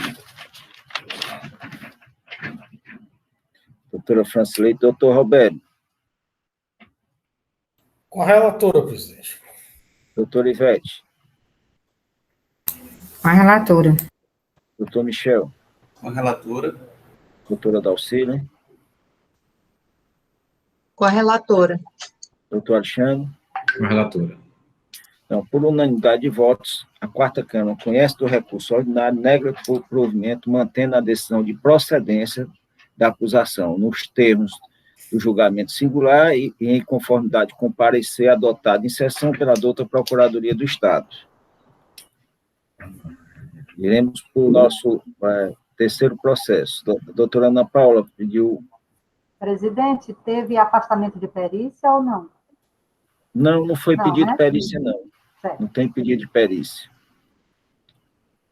Doutora Francileide, doutor Roberto. Com a relatora, presidente. Doutora Ivete. Com a relatora. Doutor Michel. Com a relatora. Doutora Dalcília. Com a relatora. Doutor Alexandre. Com a relatora. Então, por unanimidade de votos, a quarta Câmara conhece do recurso ordinário, nega o provimento, mantendo a decisão de procedência da acusação, nos termos do julgamento singular e em conformidade com o parecer adotado em sessão pela doutora Procuradoria do Estado. Iremos para o nosso terceiro processo. A doutora Ana Paula pediu... Presidente, teve afastamento de perícia ou não? Não foi Não, pedido né? de perícia, não. Certo. Não tem pedido de perícia.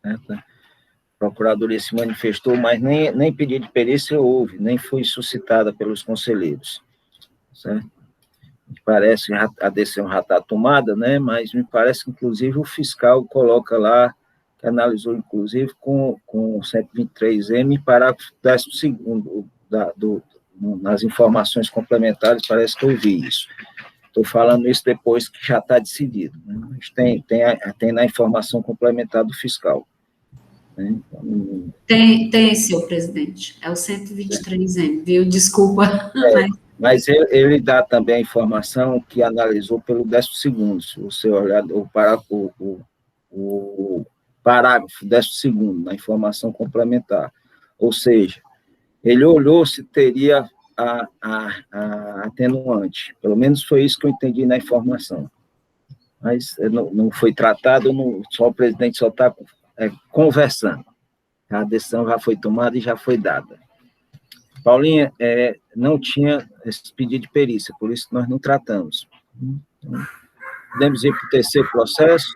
A Procuradoria se manifestou, mas nem pedido de perícia houve, nem foi suscitada pelos conselheiros. Certo? Parece que a decisão já está tomada, né? Mas me parece que, inclusive, o fiscal coloca lá, que analisou, inclusive, com o 123M, parágrafo 12º, nas informações complementares, parece que eu vi isso. Estou falando isso depois que já está decidido. Né? Mas tem na informação complementar do fiscal. Né? Então, Tem, senhor presidente. É o 123M, viu? Desculpa. Mas ele dá também a informação que analisou pelo 12º, se você olhar o parágrafo 12º, na informação complementar. Ou seja, ele olhou se teria a atenuante. Pelo menos foi isso que eu entendi na informação. Mas não foi tratado, só o presidente só está conversando. A decisão já foi tomada e já foi dada. Paulinha, não tinha esse pedido de perícia, por isso nós não tratamos. Então, podemos ir para o terceiro processo.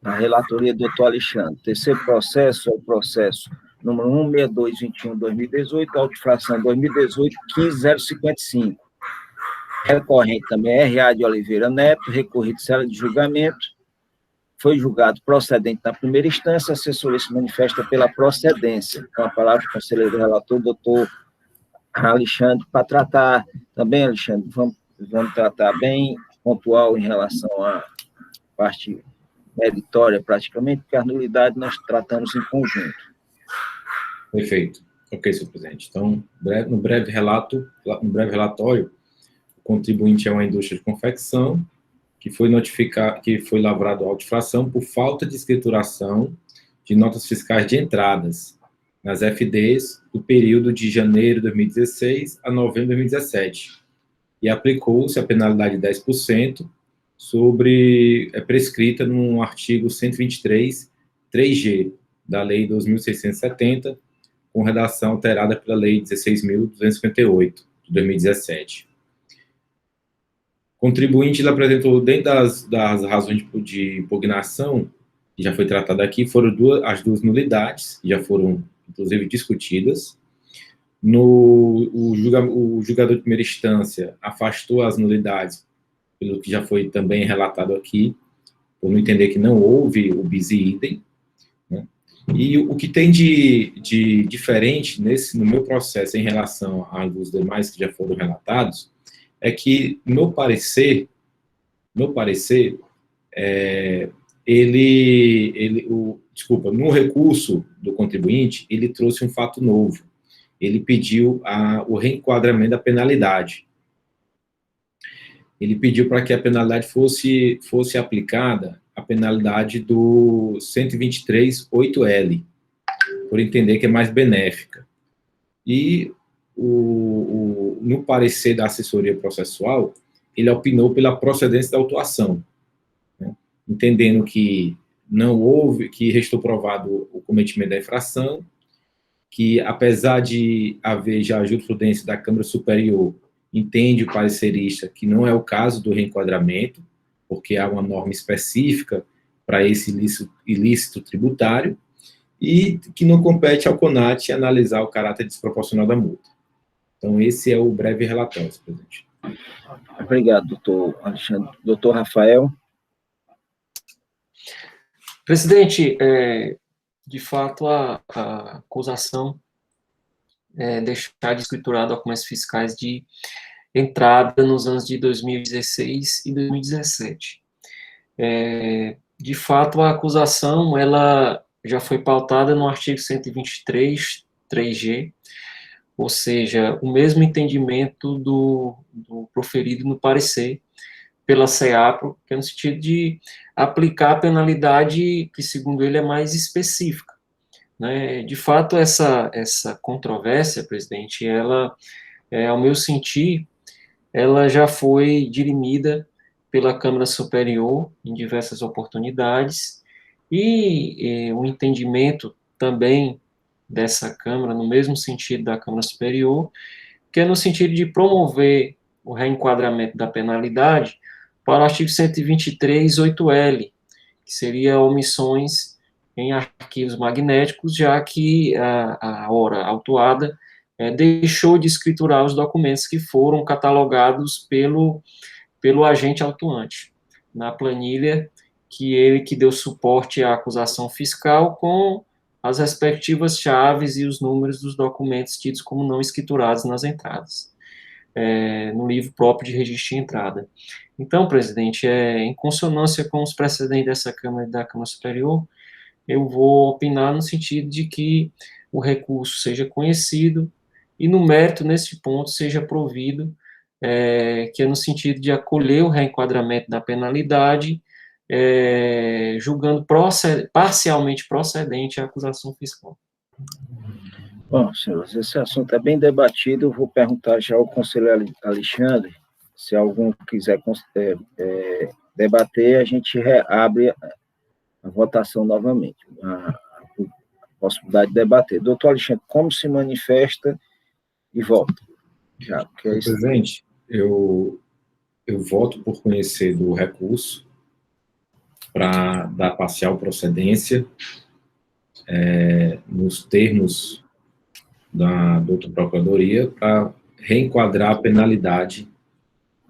A relatoria do doutor Alexandre. O terceiro processo é o processo número 16221-2018, auto-infração 2018-15055. Recorrente também R.A. de Oliveira Neto, recorrido cela de julgamento, foi julgado procedente na primeira instância, a assessoria se manifesta pela procedência. Com a palavra do conselheiro relator, doutor Alexandre, para tratar também, Alexandre, vamos tratar bem pontual em relação à parte meritória, praticamente, porque a nulidade nós tratamos em conjunto. Perfeito. Ok, senhor presidente. Então, no breve relatório, o contribuinte é uma indústria de confecção que foi lavrado auto-infração por falta de escrituração de notas fiscais de entradas nas FDs do período de janeiro de 2016 a novembro de 2017 e aplicou-se a penalidade de 10% prescrita no artigo 123, 3G da Lei 2.670, com redação alterada pela Lei 16.258, de 2017. O contribuinte apresentou, dentro das razões de impugnação, que já foi tratada aqui, foram as duas nulidades, que já foram, inclusive, discutidas. O julgador de primeira instância afastou as nulidades, pelo que já foi também relatado aqui, por não entender que não houve o bis idem. E o que tem de diferente no meu processo em relação aos demais que já foram relatados é que, no parecer, no recurso do contribuinte, ele trouxe um fato novo. Ele pediu o reenquadramento da penalidade. Ele pediu para que a penalidade fosse aplicada a penalidade do 123.8L, por entender que é mais benéfica. E no parecer da assessoria processual, ele opinou pela procedência da autuação, né? Entendendo que não houve, que restou provado o cometimento da infração, que apesar de haver já a jurisprudência da Câmara Superior entende o parecerista que não é o caso do reenquadramento, porque há uma norma específica para esse ilícito tributário, e que não compete ao CONAT analisar o caráter desproporcional da multa. Então, esse é o breve relatório, presidente. Obrigado, doutor Alexandre. Doutor Rafael. Presidente, de fato, a acusação deixar de escriturar documentos fiscais de entrada nos anos de 2016 e 2017. De fato, a acusação, ela já foi pautada no artigo 123, 3G, ou seja, o mesmo entendimento do proferido no parecer pela CEAPRO, que é no sentido de aplicar a penalidade que, segundo ele, é mais específica, né? De fato, essa controvérsia, presidente, ela, ao meu sentir, ela já foi dirimida pela Câmara Superior em diversas oportunidades, e o entendimento também dessa Câmara, no mesmo sentido da Câmara Superior, que é no sentido de promover o reenquadramento da penalidade para o artigo 123, 8L, que seria omissões em arquivos magnéticos, já que a hora autuada deixou de escriturar os documentos que foram catalogados pelo agente autuante, na planilha que deu suporte à acusação fiscal com as respectivas chaves e os números dos documentos tidos como não escriturados nas entradas, no livro próprio de registro de entrada. Então, presidente, em consonância com os precedentes dessa Câmara e da Câmara Superior, eu vou opinar no sentido de que o recurso seja conhecido e, no mérito, nesse ponto, seja provido, que é no sentido de acolher o reenquadramento da penalidade, julgando parcialmente procedente a acusação fiscal. Bom, senhores, esse assunto é bem debatido. Eu vou perguntar já ao conselheiro Alexandre, se algum quiser debater, a gente reabre a votação novamente, a possibilidade de debater. Doutor Alexandre, como se manifesta e vota? Já, que é isso. Presidente, eu voto por conhecer do recurso para dar parcial procedência nos termos da doutora Procuradoria para reenquadrar a penalidade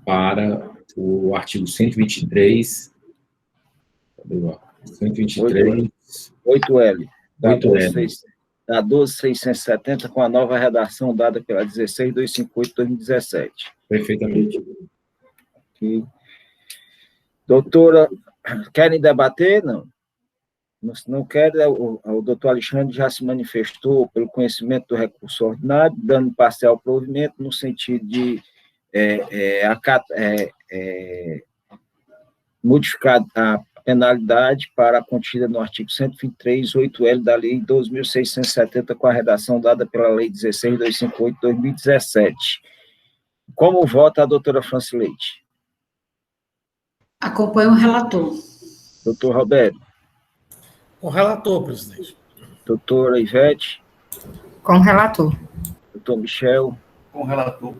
para o artigo 123, 8L, da 8L. 12.670, com a nova redação dada pela 16.258/2017. Perfeitamente. Aqui. Doutora, querem debater? Não. Se não querem, o doutor Alexandre já se manifestou pelo conhecimento do recurso ordinário, dando parcial provimento no sentido de modificar a penalidade para a contida no artigo 123, 8L da Lei 12.670, com a redação dada pela Lei 16.258/2017. Como vota a doutora Franci Leite? Acompanho o relator. Doutor Roberto? Com o relator, presidente. Doutora Ivete? Com o relator. Doutor Michel? Com o relator.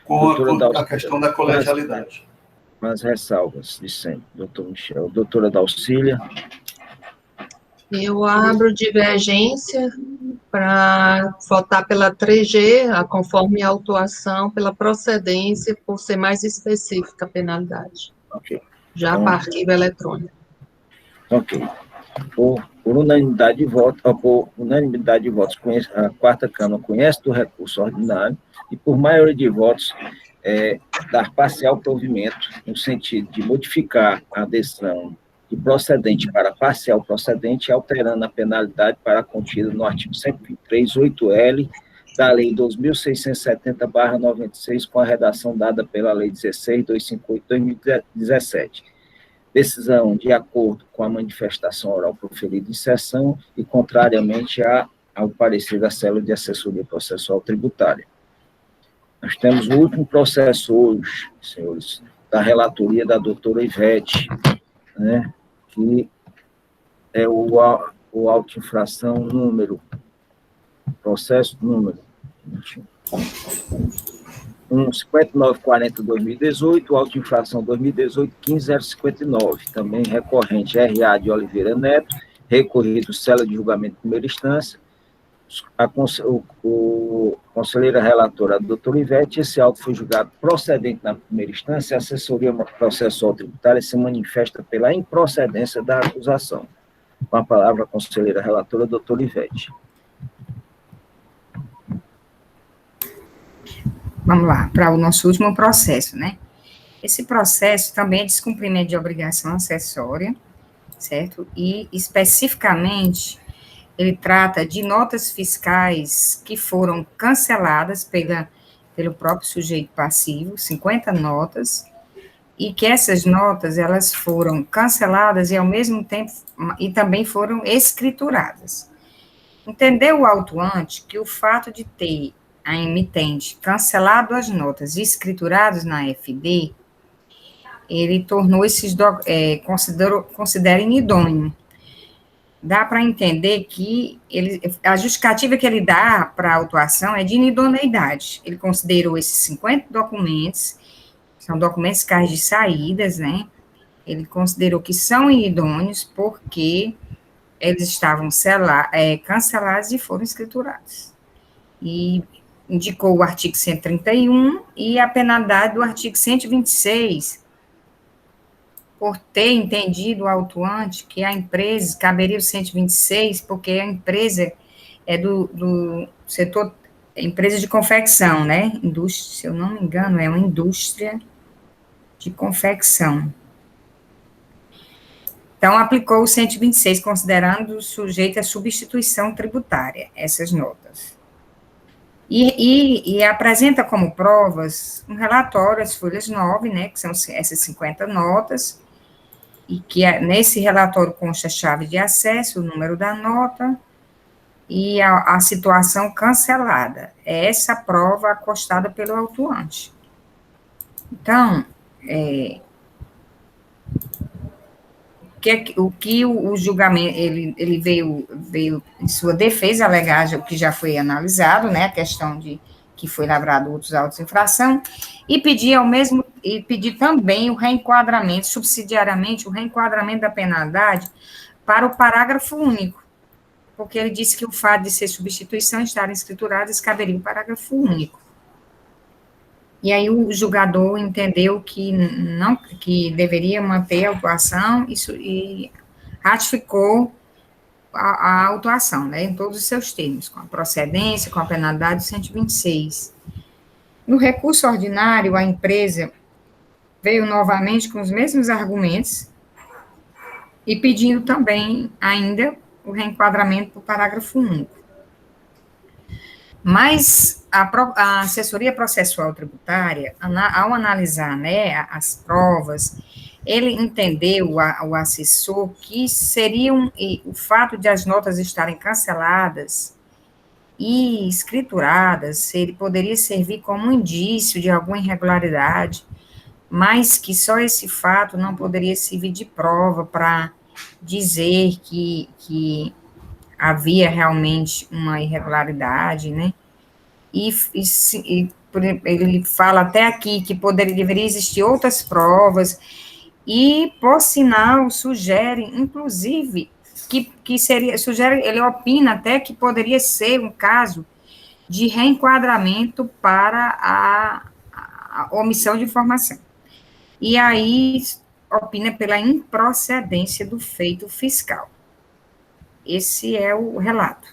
Com a questão da colegialidade. Com as ressalvas de sempre, doutor Michel. Doutora Dalcília? Eu abro divergência para votar pela 3G, conforme a autuação, pela procedência, por ser mais específica a penalidade. Ok. Já para arquivo eletrônico. Ok. Por unanimidade de votos, a quarta Câmara conhece do recurso ordinário e, por maioria de votos, dar parcial provimento, no sentido de modificar a decisão de procedente para parcial procedente, alterando a penalidade para a contida no artigo 123, 8L, da Lei 2.670/96, com a redação dada pela Lei 16.258/2017. Decisão de acordo com a manifestação oral proferida em sessão e contrariamente ao parecer da Célula de Assessoria Processual Tributária. Nós temos o último processo hoje, senhores, da relatoria da doutora Ivete, né, que é o auto-infração número, processo número, 5940-2018, auto de infração 2018-15059, também recorrente RA de Oliveira Neto, recorrido cela de julgamento de primeira instância, a conselheira relatora, a doutora Ivete, esse auto foi julgado procedente na primeira instância, a assessoria processual tributária se manifesta pela improcedência da acusação. Com a palavra, a conselheira relatora, a doutora Ivete. Vamos lá, para o nosso último processo, né? Esse processo também é descumprimento de obrigação acessória, certo? E, especificamente, ele trata de notas fiscais que foram canceladas pelo próprio sujeito passivo, 50 notas, e que essas notas, elas foram canceladas e, ao mesmo tempo, e também foram escrituradas. Entendeu o autuante que o fato de ter a emitente cancelado as notas e escrituradas na FD, ele tornou esses, considera inidôneo. Dá para entender que a justificativa que ele dá para a autuação é de inidoneidade. Ele considerou esses 50 documentos, são documentos fiscais de saídas, né? Ele considerou que são inidôneos porque eles estavam cancelados e foram escriturados. E indicou o artigo 131 e a penalidade do artigo 126, por ter entendido o autuante que a empresa, caberia o 126, porque a empresa é do setor, empresa de confecção, né? Indústria, se eu não me engano, é uma indústria de confecção. Então, aplicou o 126, considerando sujeito à substituição tributária, essas notas. E apresenta como provas um relatório, as folhas 9, né, que são essas 50 notas, e que nesse relatório consta a chave de acesso, o número da nota e a situação cancelada. É essa prova acostada pelo autuante. Então, o que o julgamento, ele veio em sua defesa, alegar o que já foi analisado, né, a questão de que foi lavrado outros autos de infração, e pedir também o reenquadramento, subsidiariamente, o reenquadramento da penalidade para o parágrafo único, porque ele disse que o fato de ser substituição, estarem escrituradas, caberia o parágrafo único. E aí o julgador entendeu que deveria manter a autuação e ratificou a autuação, né, em todos os seus termos, com a procedência, com a penalidade 126. No recurso ordinário, a empresa veio novamente com os mesmos argumentos e pedindo também ainda o reenquadramento do parágrafo único. Mas a assessoria processual tributária, ao analisar, né, as provas, ele entendeu, o assessor, que o fato de as notas estarem canceladas e escrituradas, ele poderia servir como um indício de alguma irregularidade, mas que só esse fato não poderia servir de prova para dizer que havia realmente uma irregularidade, né? Ele fala até aqui que deveria existir outras provas, e, por sinal, sugere, inclusive, ele opina até que poderia ser um caso de reenquadramento para a omissão de informação. E aí, opina pela improcedência do feito fiscal. Esse é o relato.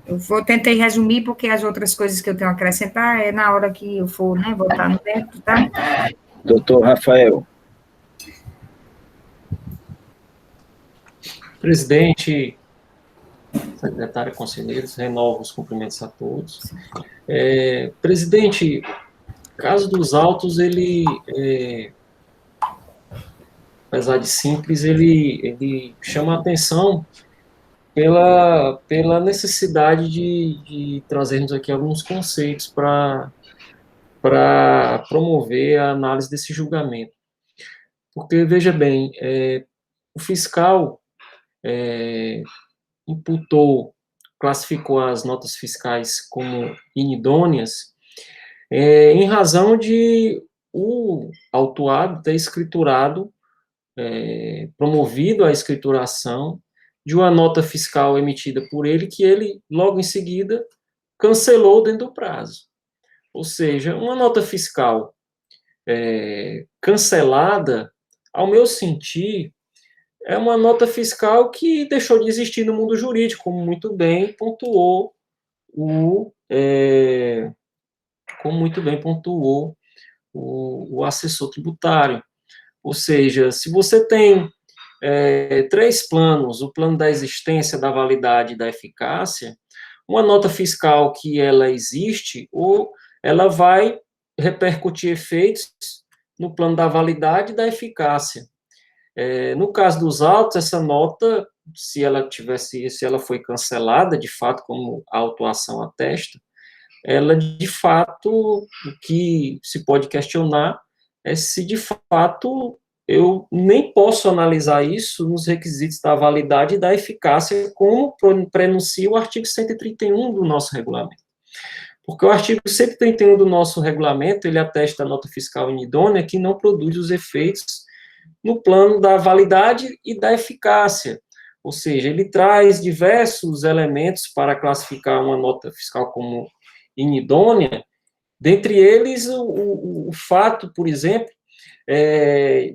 Eu tentei resumir, porque as outras coisas que eu tenho a acrescentar é na hora que eu for, né, botar no dentro, tá? Doutor Rafael. Presidente, secretário, conselheiros, renovo os cumprimentos a todos. Presidente, caso dos autos, ele, apesar de simples, ele chama a atenção pela necessidade de trazermos aqui alguns conceitos para promover a análise desse julgamento. Porque, veja bem, o fiscal imputou classificou as notas fiscais como inidôneas, em razão de o autuado ter escriturado, promovido a escrituração de uma nota fiscal emitida por ele, que ele, logo em seguida, cancelou dentro do prazo. Ou seja, uma nota fiscal cancelada, ao meu sentir, é uma nota fiscal que deixou de existir no mundo jurídico, como muito bem pontuou o assessor tributário. Ou seja, se você tem 3 planos, o plano da existência, da validade e da eficácia, uma nota fiscal que ela existe, ou ela vai repercutir efeitos no plano da validade e da eficácia. No caso dos autos, essa nota, se ela foi cancelada, de fato, como a autuação atesta, ela, de fato, o que se pode questionar é se, de fato, eu nem posso analisar isso nos requisitos da validade e da eficácia, como prenuncia o artigo 131 do nosso regulamento. Porque o artigo 131 do nosso regulamento, ele atesta a nota fiscal inidônea que não produz os efeitos no plano da validade e da eficácia. Ou seja, ele traz diversos elementos para classificar uma nota fiscal como inidônea, dentre eles o fato, por exemplo,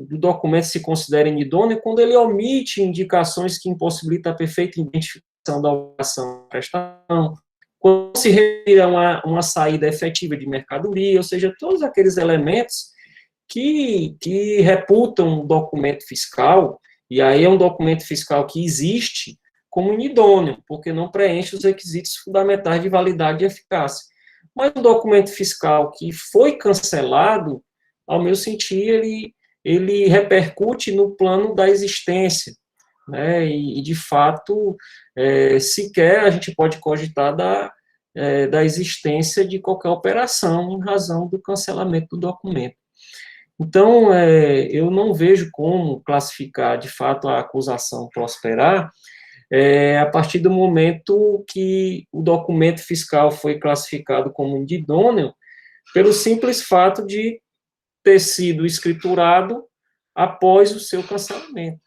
do documento se considera inidôneo quando ele omite indicações que impossibilitam a perfeita identificação da obrigação de prestação, quando se refere a uma saída efetiva de mercadoria, ou seja, todos aqueles elementos que reputam um documento fiscal, e aí é um documento fiscal que existe como inidôneo, porque não preenche os requisitos fundamentais de validade e eficácia. Mas o documento fiscal que foi cancelado, ao meu sentir, ele repercute no plano da existência, né, e de fato, sequer a gente pode cogitar da existência de qualquer operação em razão do cancelamento do documento. Então, eu não vejo como classificar, de fato, a acusação prosperar a partir do momento que o documento fiscal foi classificado como inidôneo, pelo simples fato de ter sido escriturado após o seu cancelamento,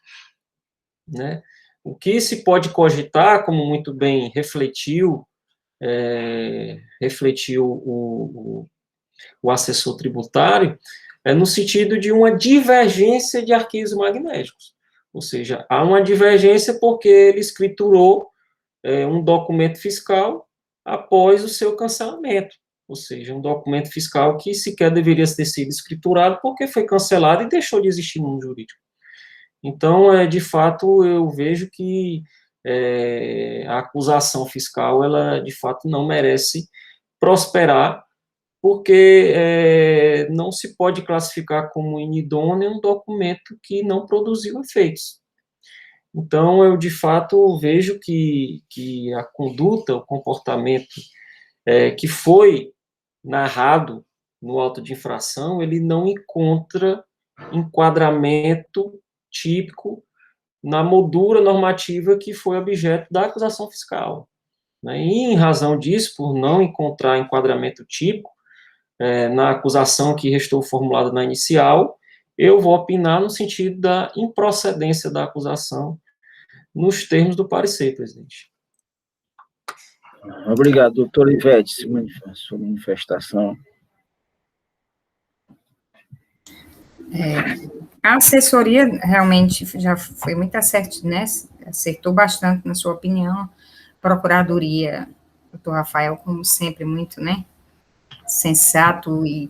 né? O que se pode cogitar, como muito bem refletiu o assessor tributário, no sentido de uma divergência de arquivos magnéticos. Ou seja, há uma divergência porque ele escriturou um documento fiscal após o seu cancelamento. Ou seja, um documento fiscal que sequer deveria ter sido escriturado porque foi cancelado e deixou de existir no mundo jurídico. Então, de fato, eu vejo que a acusação fiscal, ela, de fato, não merece prosperar, porque não se pode classificar como inidôneo um documento que não produziu efeitos. Então, eu, de fato, vejo que a conduta, o comportamento que foi narrado no auto de infração, ele não encontra enquadramento típico na moldura normativa que foi objeto da acusação fiscal, né? E, em razão disso, por não encontrar enquadramento típico na acusação que restou formulada na inicial, eu vou opinar no sentido da improcedência da acusação nos termos do parecer, presidente. Obrigado, doutor Ivete, sua manifestação. A assessoria realmente já foi muito né? Acertou bastante na sua opinião. Procuradoria, doutor Rafael, como sempre, muito, né? Sensato e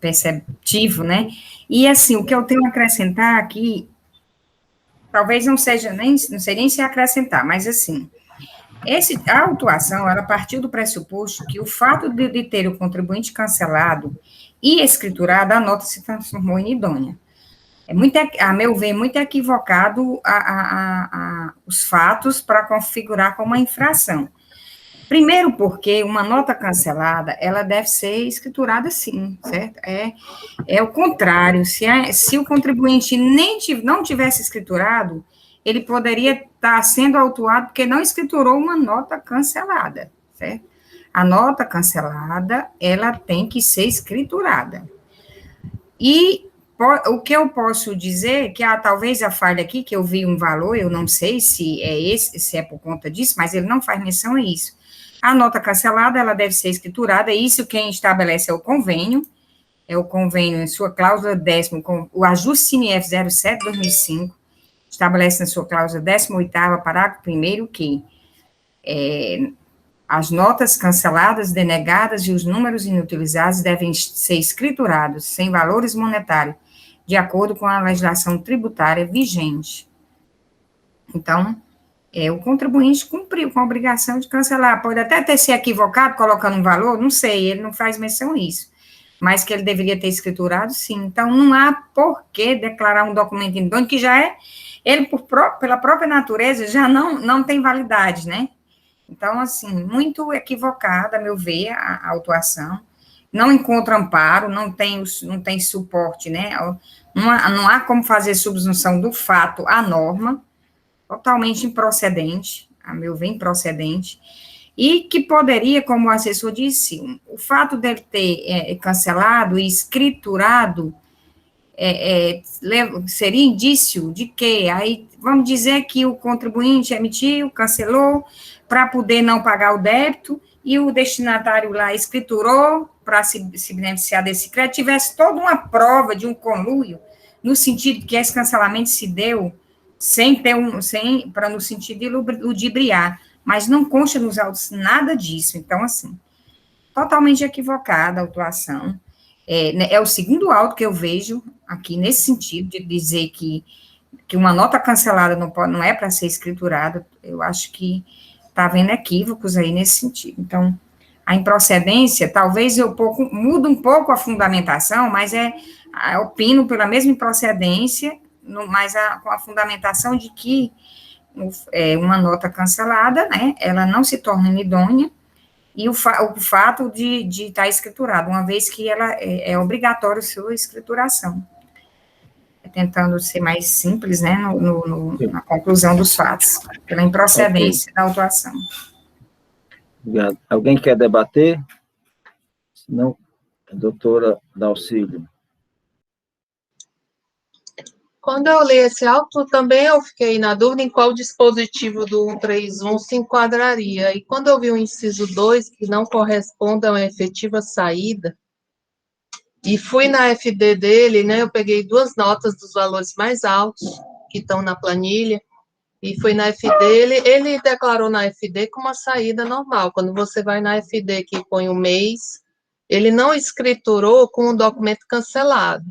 perceptivo, né? E, assim, o que eu tenho a acrescentar aqui, talvez não seja nem se acrescentar, mas, assim, a autuação, ela partiu do pressuposto que o fato de ter o contribuinte cancelado e escriturado, a nota se transformou em idônea. A meu ver, muito equivocado os fatos para configurar como uma infração. Primeiro porque uma nota cancelada, ela deve ser escriturada sim, certo? É o contrário, se o contribuinte não tivesse escriturado, ele poderia estar sendo autuado porque não escriturou uma nota cancelada, certo? A nota cancelada, ela tem que ser escriturada. E o que eu posso dizer, que talvez a falha aqui, que eu vi um valor, eu não sei se é por conta disso, mas ele não faz menção a isso. A nota cancelada, ela deve ser escriturada, isso quem estabelece é o convênio em sua cláusula 10ª, com o ajuste CINIEF 07/2005, estabelece na sua cláusula 18ª, parágrafo 1º, que as notas canceladas, denegadas e os números inutilizados devem ser escriturados sem valores monetários, de acordo com a legislação tributária vigente. Então, o contribuinte cumpriu com a obrigação de cancelar. Pode até ter se equivocado colocando um valor, não sei, ele não faz menção a isso, mas que ele deveria ter escriturado, sim. Então, não há por que declarar um documento idôneo, que já ele, pela própria natureza, já não tem validade, né? Então, assim, muito equivocada, a meu ver, a autuação. Não encontra amparo, não tem suporte, né? Não há como fazer subsunção do fato à norma, totalmente improcedente, a meu ver, improcedente, e que poderia, como o assessor disse, o fato dele ter cancelado e escriturado seria indício de que, aí, vamos dizer que o contribuinte emitiu, cancelou, para poder não pagar o débito, e o destinatário lá escriturou para se beneficiar desse crédito, tivesse toda uma prova de um conluio, no sentido que esse cancelamento se deu no sentido de ludibriar, mas não consta nos autos nada disso. Então, assim, totalmente equivocada a autuação. É o segundo auto que eu vejo aqui nesse sentido, de dizer que uma nota cancelada não é para ser escriturada. Eu acho que está havendo equívocos aí nesse sentido. Então, a improcedência, talvez mude um pouco a fundamentação, mas opino pela mesma improcedência, mas com a fundamentação de que uma nota cancelada, né, ela não se torna inidônea, e o fato de estar escriturado, uma vez que ela é obrigatório sua escrituração. Tentando ser mais simples, né, na conclusão dos fatos, pela improcedência da autuação. Obrigado. Alguém quer debater? Se não, a doutora Dalcílio. Quando eu li esse auto, também eu fiquei na dúvida em qual dispositivo do 131 se enquadraria. E quando eu vi o inciso 2, que não corresponde a uma efetiva saída, e fui na FD dele, né, eu peguei 2 notas dos valores mais altos, que estão na planilha, e fui na FD, ele declarou na FD como uma saída normal. Quando você vai na FD que põe o mês, ele não escriturou com o documento cancelado,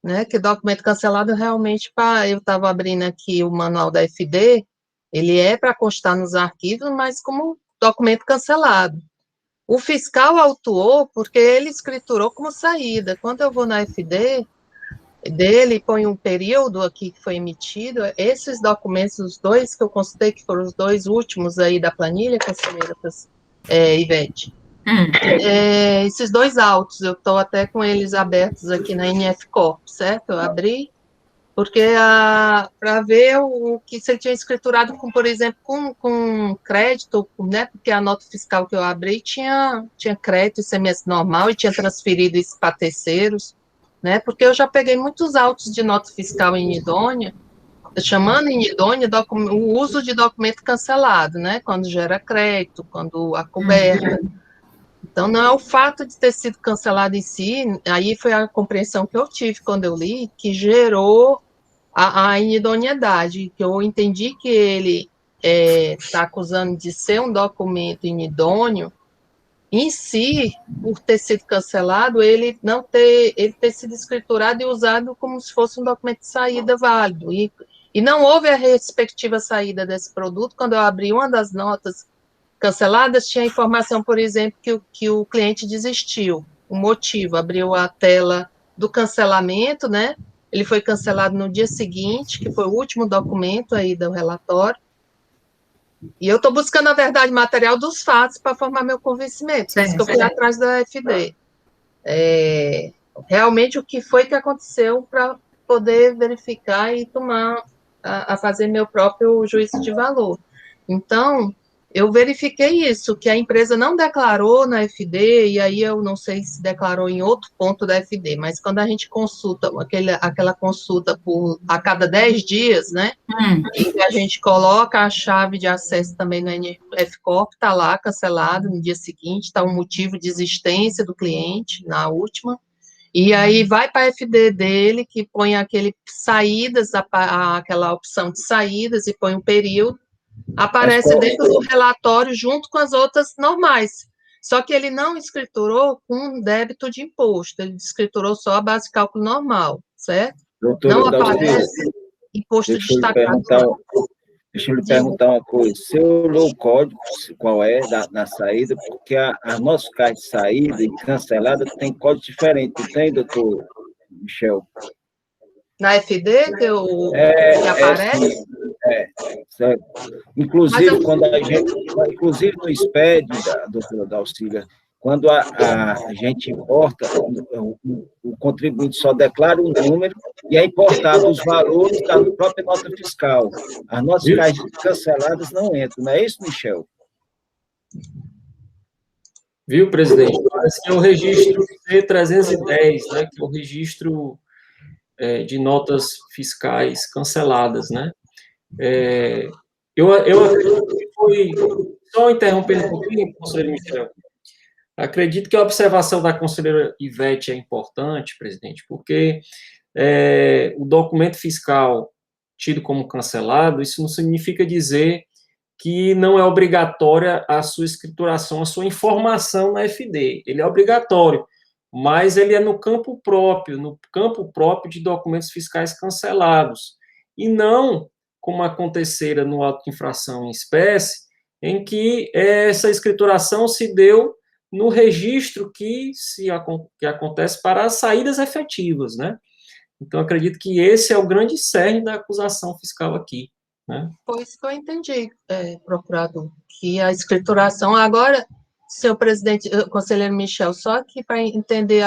né, que documento cancelado realmente, eu estava abrindo aqui o manual da FD, ele é para constar nos arquivos, mas como documento cancelado. O fiscal autuou porque ele escriturou como saída. Quando eu vou na FD dele, põe um período aqui que foi emitido, esses documentos, os 2 que eu consultei, que foram os 2 últimos aí da planilha, conselheira Ivete, esses 2 autos, eu estou até com eles abertos aqui na NF Corp, certo? Eu abri, porque para ver se ele tinha escriturado, por exemplo, com crédito, né, porque a nota fiscal que eu abri tinha crédito, ICMS normal, e tinha transferido isso para terceiros, né, porque eu já peguei muitos autos de nota fiscal inidônea, chamando inidônea o uso de documento cancelado, né, quando gera crédito, quando a coberta. Então, não é o fato de ter sido cancelado em si, aí foi a compreensão que eu tive quando eu li, que gerou a inidoneidade, que eu entendi que ele está acusando de ser um documento inidôneo, em si, por ter sido cancelado, ele ter sido escriturado e usado como se fosse um documento de saída válido, e não houve a respectiva saída desse produto. Quando eu abri uma das notas canceladas, tinha informação, por exemplo, que o cliente desistiu, o motivo, abriu a tela do cancelamento, né, ele foi cancelado no dia seguinte, que foi o último documento aí do relatório, e eu estou buscando a verdade material dos fatos para formar meu convencimento, por isso que eu fui atrás da FD. Realmente o que foi que aconteceu para poder verificar e tomar a fazer meu próprio juízo de valor. Então, eu verifiquei isso, que a empresa não declarou na FD, e aí eu não sei se declarou em outro ponto da FD, mas quando a gente consulta, aquela consulta a cada 10 dias, né, e a gente coloca a chave de acesso também no NF Corp, está lá cancelado no dia seguinte, está um motivo de existência do cliente, na última, e aí vai para a FD dele, que põe aquele saídas, aquela opção de saídas, e põe um período, aparece dentro do relatório junto com as outras normais. Só que ele não escriturou com débito de imposto, ele escriturou só a base de cálculo normal, certo? Doutora Não Dalcília, aparece imposto deixa eu lhe destacado. perguntar uma coisa. Você olhou o código, qual é, na saída, porque a nossa carta de saída e cancelada tem código diferente, não tem, doutor Michel? Na FD que aparece? Certo. Inclusive, inclusive no SPED, da doutora Dalcília, quando a gente importa, o contribuinte só declara o número e é importado os valores da própria nota fiscal. As notas fiscais canceladas não entram, não é isso, Michel? Viu, presidente? Parece que é o registro C310, né, que é o registro de notas fiscais canceladas, né? Eu acredito que foi... Só interrompendo um pouquinho, conselheiro Michel. Acredito que a observação da conselheira Ivete é importante, presidente, porque o documento fiscal tido como cancelado, isso não significa dizer que não é obrigatória a sua escrituração, a sua informação na FD. Ele é obrigatório, mas ele é no campo próprio de documentos fiscais cancelados, e não como acontecera no auto de infração em espécie, em que essa escrituração se deu no registro que acontece para as saídas efetivas, né? Então, acredito que esse é o grande cerne da acusação fiscal aqui, né? Foi isso que eu entendi, procurador, que a escrituração... Agora, senhor presidente, conselheiro Michel, só aqui para entender,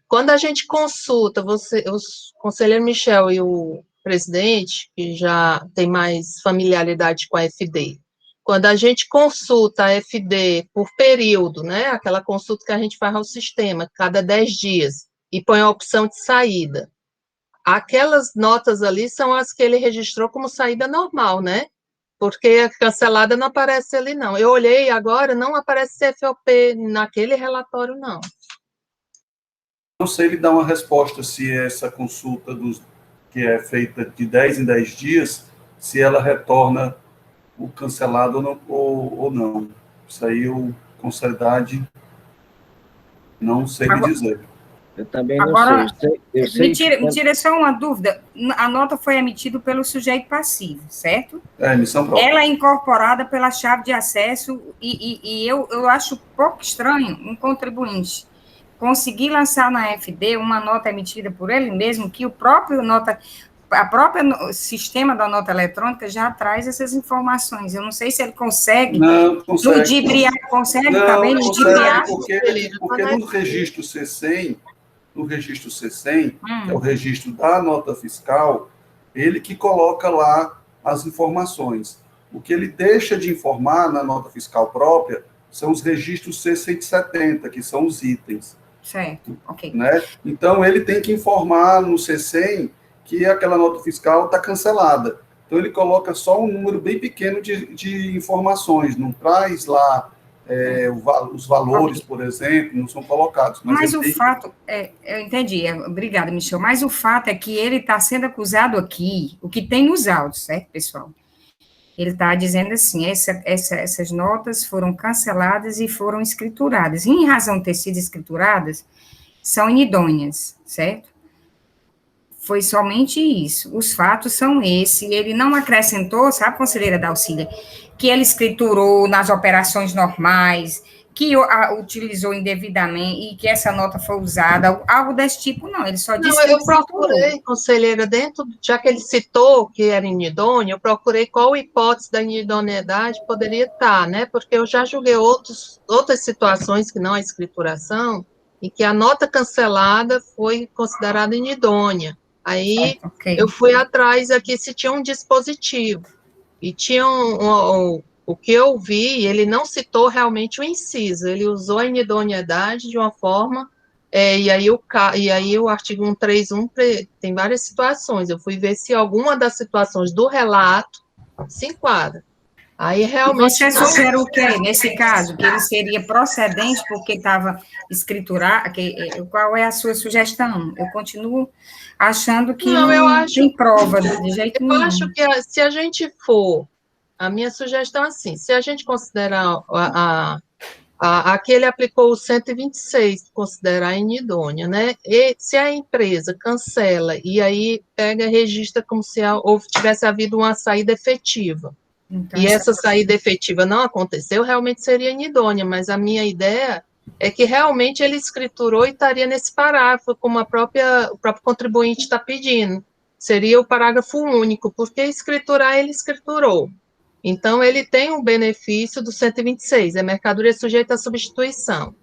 quando a gente consulta, os conselheiro Michel e o presidente, que já tem mais familiaridade com a FD, quando a gente consulta a FD por período, né, aquela consulta que a gente faz ao sistema, cada 10 dias, e põe a opção de saída, aquelas notas ali são as que ele registrou como saída normal, né? Porque a cancelada não aparece ali, não. Eu olhei agora, não aparece CFOP naquele relatório, não. Não sei lhe dar uma resposta se essa consulta que é feita de 10 em 10 dias, se ela retorna o cancelado ou não. Isso aí eu, com seriedade, não sei lhe dizer. Eu também não sei. Me tira só uma dúvida. A nota foi emitida pelo sujeito passivo, certo? Emissão própria. Ela é incorporada pela chave de acesso e eu acho pouco estranho um contribuinte conseguir lançar na FD uma nota emitida por ele mesmo, que a própria sistema da nota eletrônica já traz essas informações. Eu não sei se ele consegue ludibriar, também ludibriar. Porque no registro C100, que é o registro da nota fiscal, ele que coloca lá as informações. O que ele deixa de informar na nota fiscal própria são os registros C170, que são os itens. Certo, ok. Né? Então, ele tem que informar no C100 que aquela nota fiscal está cancelada. Então, ele coloca só um número bem pequeno de informações, não traz lá os valores, por exemplo, não são colocados. Mas o fato, eu entendi, obrigada, Michel, mas o fato é que ele está sendo acusado aqui, o que tem nos autos, certo, pessoal? Ele está dizendo assim, essas notas foram canceladas e foram escrituradas. Em razão de ter sido escrituradas, são inidôneas, certo? Foi somente isso. Os fatos são esses. Ele não acrescentou, sabe, conselheira Dalcília, que ele escriturou nas operações normais, que utilizou indevidamente e que essa nota foi usada, algo desse tipo, não. Ele só disse que eu procurei, conselheira, já que ele citou que era inidôneo, eu procurei qual hipótese da inidoneidade poderia estar, né? Porque eu já julguei outras situações que não a escrituração, em que a nota cancelada foi considerada inidônea. Aí Ok. eu fui atrás aqui se tinha um dispositivo. E tinha o que eu vi, ele não citou realmente o inciso, ele usou a inidoneidade de uma forma, e aí o artigo 131 tem várias situações. Eu fui ver se alguma das situações do relato se enquadra. Aí E realmente. você sugere o quê, nesse caso? Que ele seria procedente porque estava escriturado? Qual é a sua sugestão? Eu continuo achando que Não, eu não acho. tem prova de jeito Eu nenhum. acho que se a gente for. A minha sugestão é assim: se a gente considerar aqui ele aplicou o 126, considerar inidônea, né? E se a empresa cancela e aí pega e registra como se tivesse havido uma saída efetiva, Então, e essa saída efetiva não aconteceu, realmente seria inidônea, mas a minha ideia é que realmente ele escriturou e estaria nesse parágrafo, como o próprio contribuinte está pedindo. Seria o parágrafo único, porque escriturar ele escriturou. Então, ele tem um benefício do 126, é mercadoria sujeita à substituição.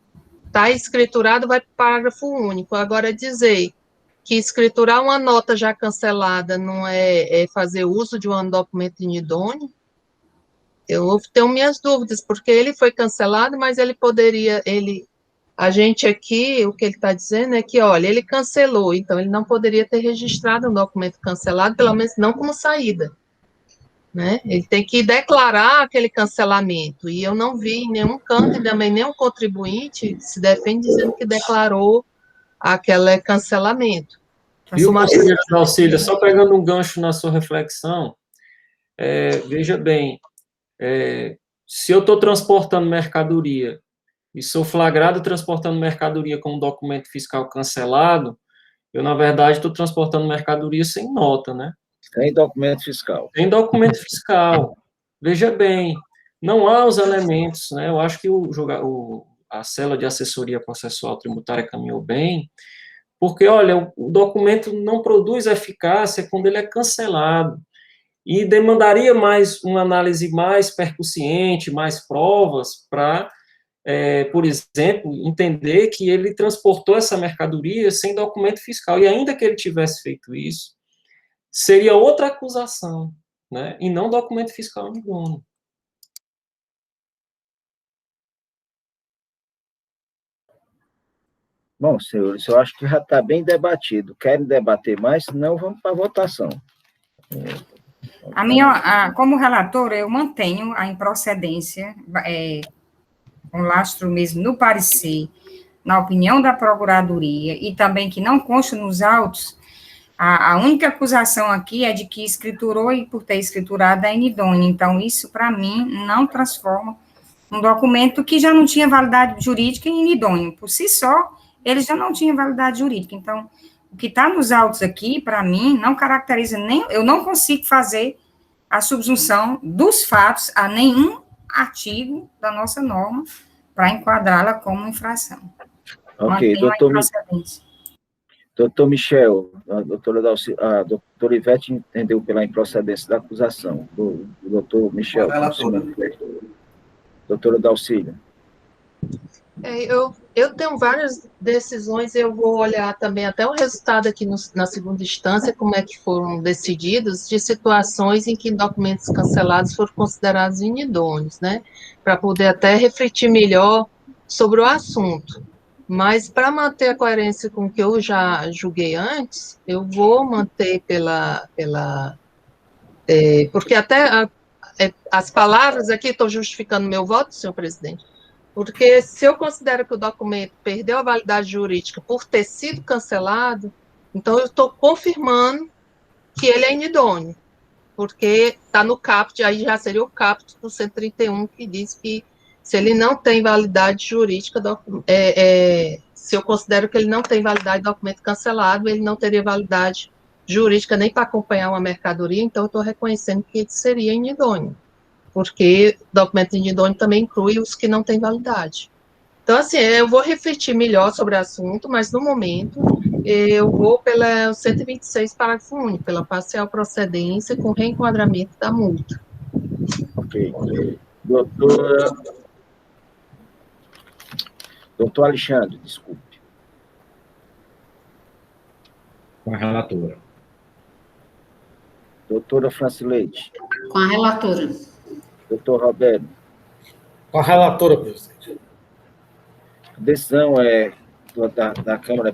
Está escriturado, vai para o parágrafo único. Agora, dizer que escriturar uma nota já cancelada não é fazer uso de um documento inidôneo, eu tenho minhas dúvidas, porque ele foi cancelado, mas ele poderia, a gente aqui, o que ele está dizendo é que, olha, ele cancelou, então ele não poderia ter registrado um documento cancelado, pelo menos não como saída. Né? Ele tem que declarar aquele cancelamento, e eu não vi em nenhum canto, e também nenhum contribuinte se defende dizendo que declarou aquele cancelamento. Viu, conselheira Dalcília, só pegando um gancho na sua reflexão, veja bem, se eu estou transportando mercadoria e sou flagrado transportando mercadoria com um documento fiscal cancelado, eu, na verdade, estou transportando mercadoria sem nota, né? Sem documento fiscal. Sem documento fiscal. Veja bem, não há os elementos, né? Eu acho que a célula de assessoria processual tributária caminhou bem, porque, olha, o documento não produz eficácia quando ele é cancelado, e demandaria mais uma análise mais percussiente, mais provas, para, por exemplo, entender que ele transportou essa mercadoria sem documento fiscal, e ainda que ele tivesse feito isso, seria outra acusação, né, e não documento fiscal de dono. Bom, senhores, eu acho que já está bem debatido. Querem debater mais? Senão vamos para a votação. Como relatora, eu mantenho a improcedência, com lastro mesmo no parecer, na opinião da Procuradoria, e também que não consta nos autos, a única acusação aqui é de que escriturou e por ter escriturado é inidônea. Então, isso, para mim, não transforma um documento que já não tinha validade jurídica em inidôneo. Por si só, ele já não tinha validade jurídica. Então, o que está nos autos aqui, para mim, não caracteriza nem... Eu não consigo fazer a subsunção dos fatos a nenhum artigo da nossa norma para enquadrá-la como infração. Ok, doutor Michel, a doutora Ivete entendeu pela improcedência da acusação. O doutor Michel, doutora Dalcília. Eu tenho várias decisões, eu vou olhar também até o resultado aqui na segunda instância, como é que foram decididos, de situações em que documentos cancelados foram considerados inidôneos, né, para poder até refletir melhor sobre o assunto. Mas, para manter a coerência com o que eu já julguei antes, eu vou manter porque até as palavras aqui, estou justificando meu voto, senhor presidente, porque se eu considero que o documento perdeu a validade jurídica por ter sido cancelado, então eu estou confirmando que ele é inidôneo, porque está no caput, aí já seria o caput do 131, que diz que se ele não tem validade jurídica, se eu considero que ele não tem validade documento cancelado, ele não teria validade jurídica nem para acompanhar uma mercadoria, então eu estou reconhecendo que ele seria inidôneo, porque documento inidôneo também inclui os que não têm validade. Então, assim, eu vou refletir melhor sobre o assunto, mas no momento eu vou pela 126, parágrafo único, pela parcial procedência com reenquadramento da multa. Ok. Doutor Alexandre, desculpe. Com a relatora. Doutora Francileide. Com a relatora. Doutor Roberto. Com a relatora, presidente. A decisão da Câmara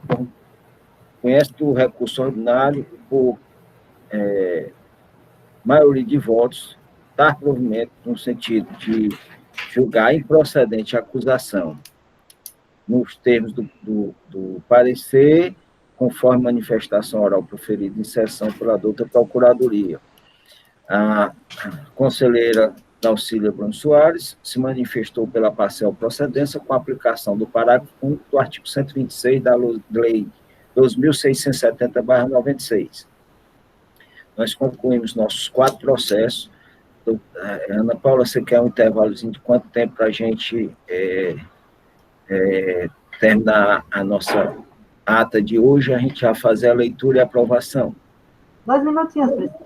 conhece o recurso ordinário por maioria de votos, dar provimento no sentido de julgar improcedente a acusação nos termos do parecer, conforme manifestação oral proferida em sessão pela douta Procuradoria. A conselheira Dalcília Bruno Soares se manifestou pela parcial procedência com a aplicação do parágrafo 1 do artigo 126 da Lei 2.670/96. Nós concluímos nossos 4 processos. Ana Paula, você quer um intervalozinho de quanto tempo para a gente terminar a nossa ata de hoje? A gente já fazer a leitura e a aprovação. 2 minutinhos, presidente.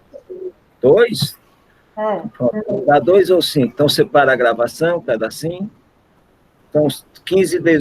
2? Pronto. Dá 2 ou 5? Então, separa a gravação, um pedacinho. Então, 15 e 18.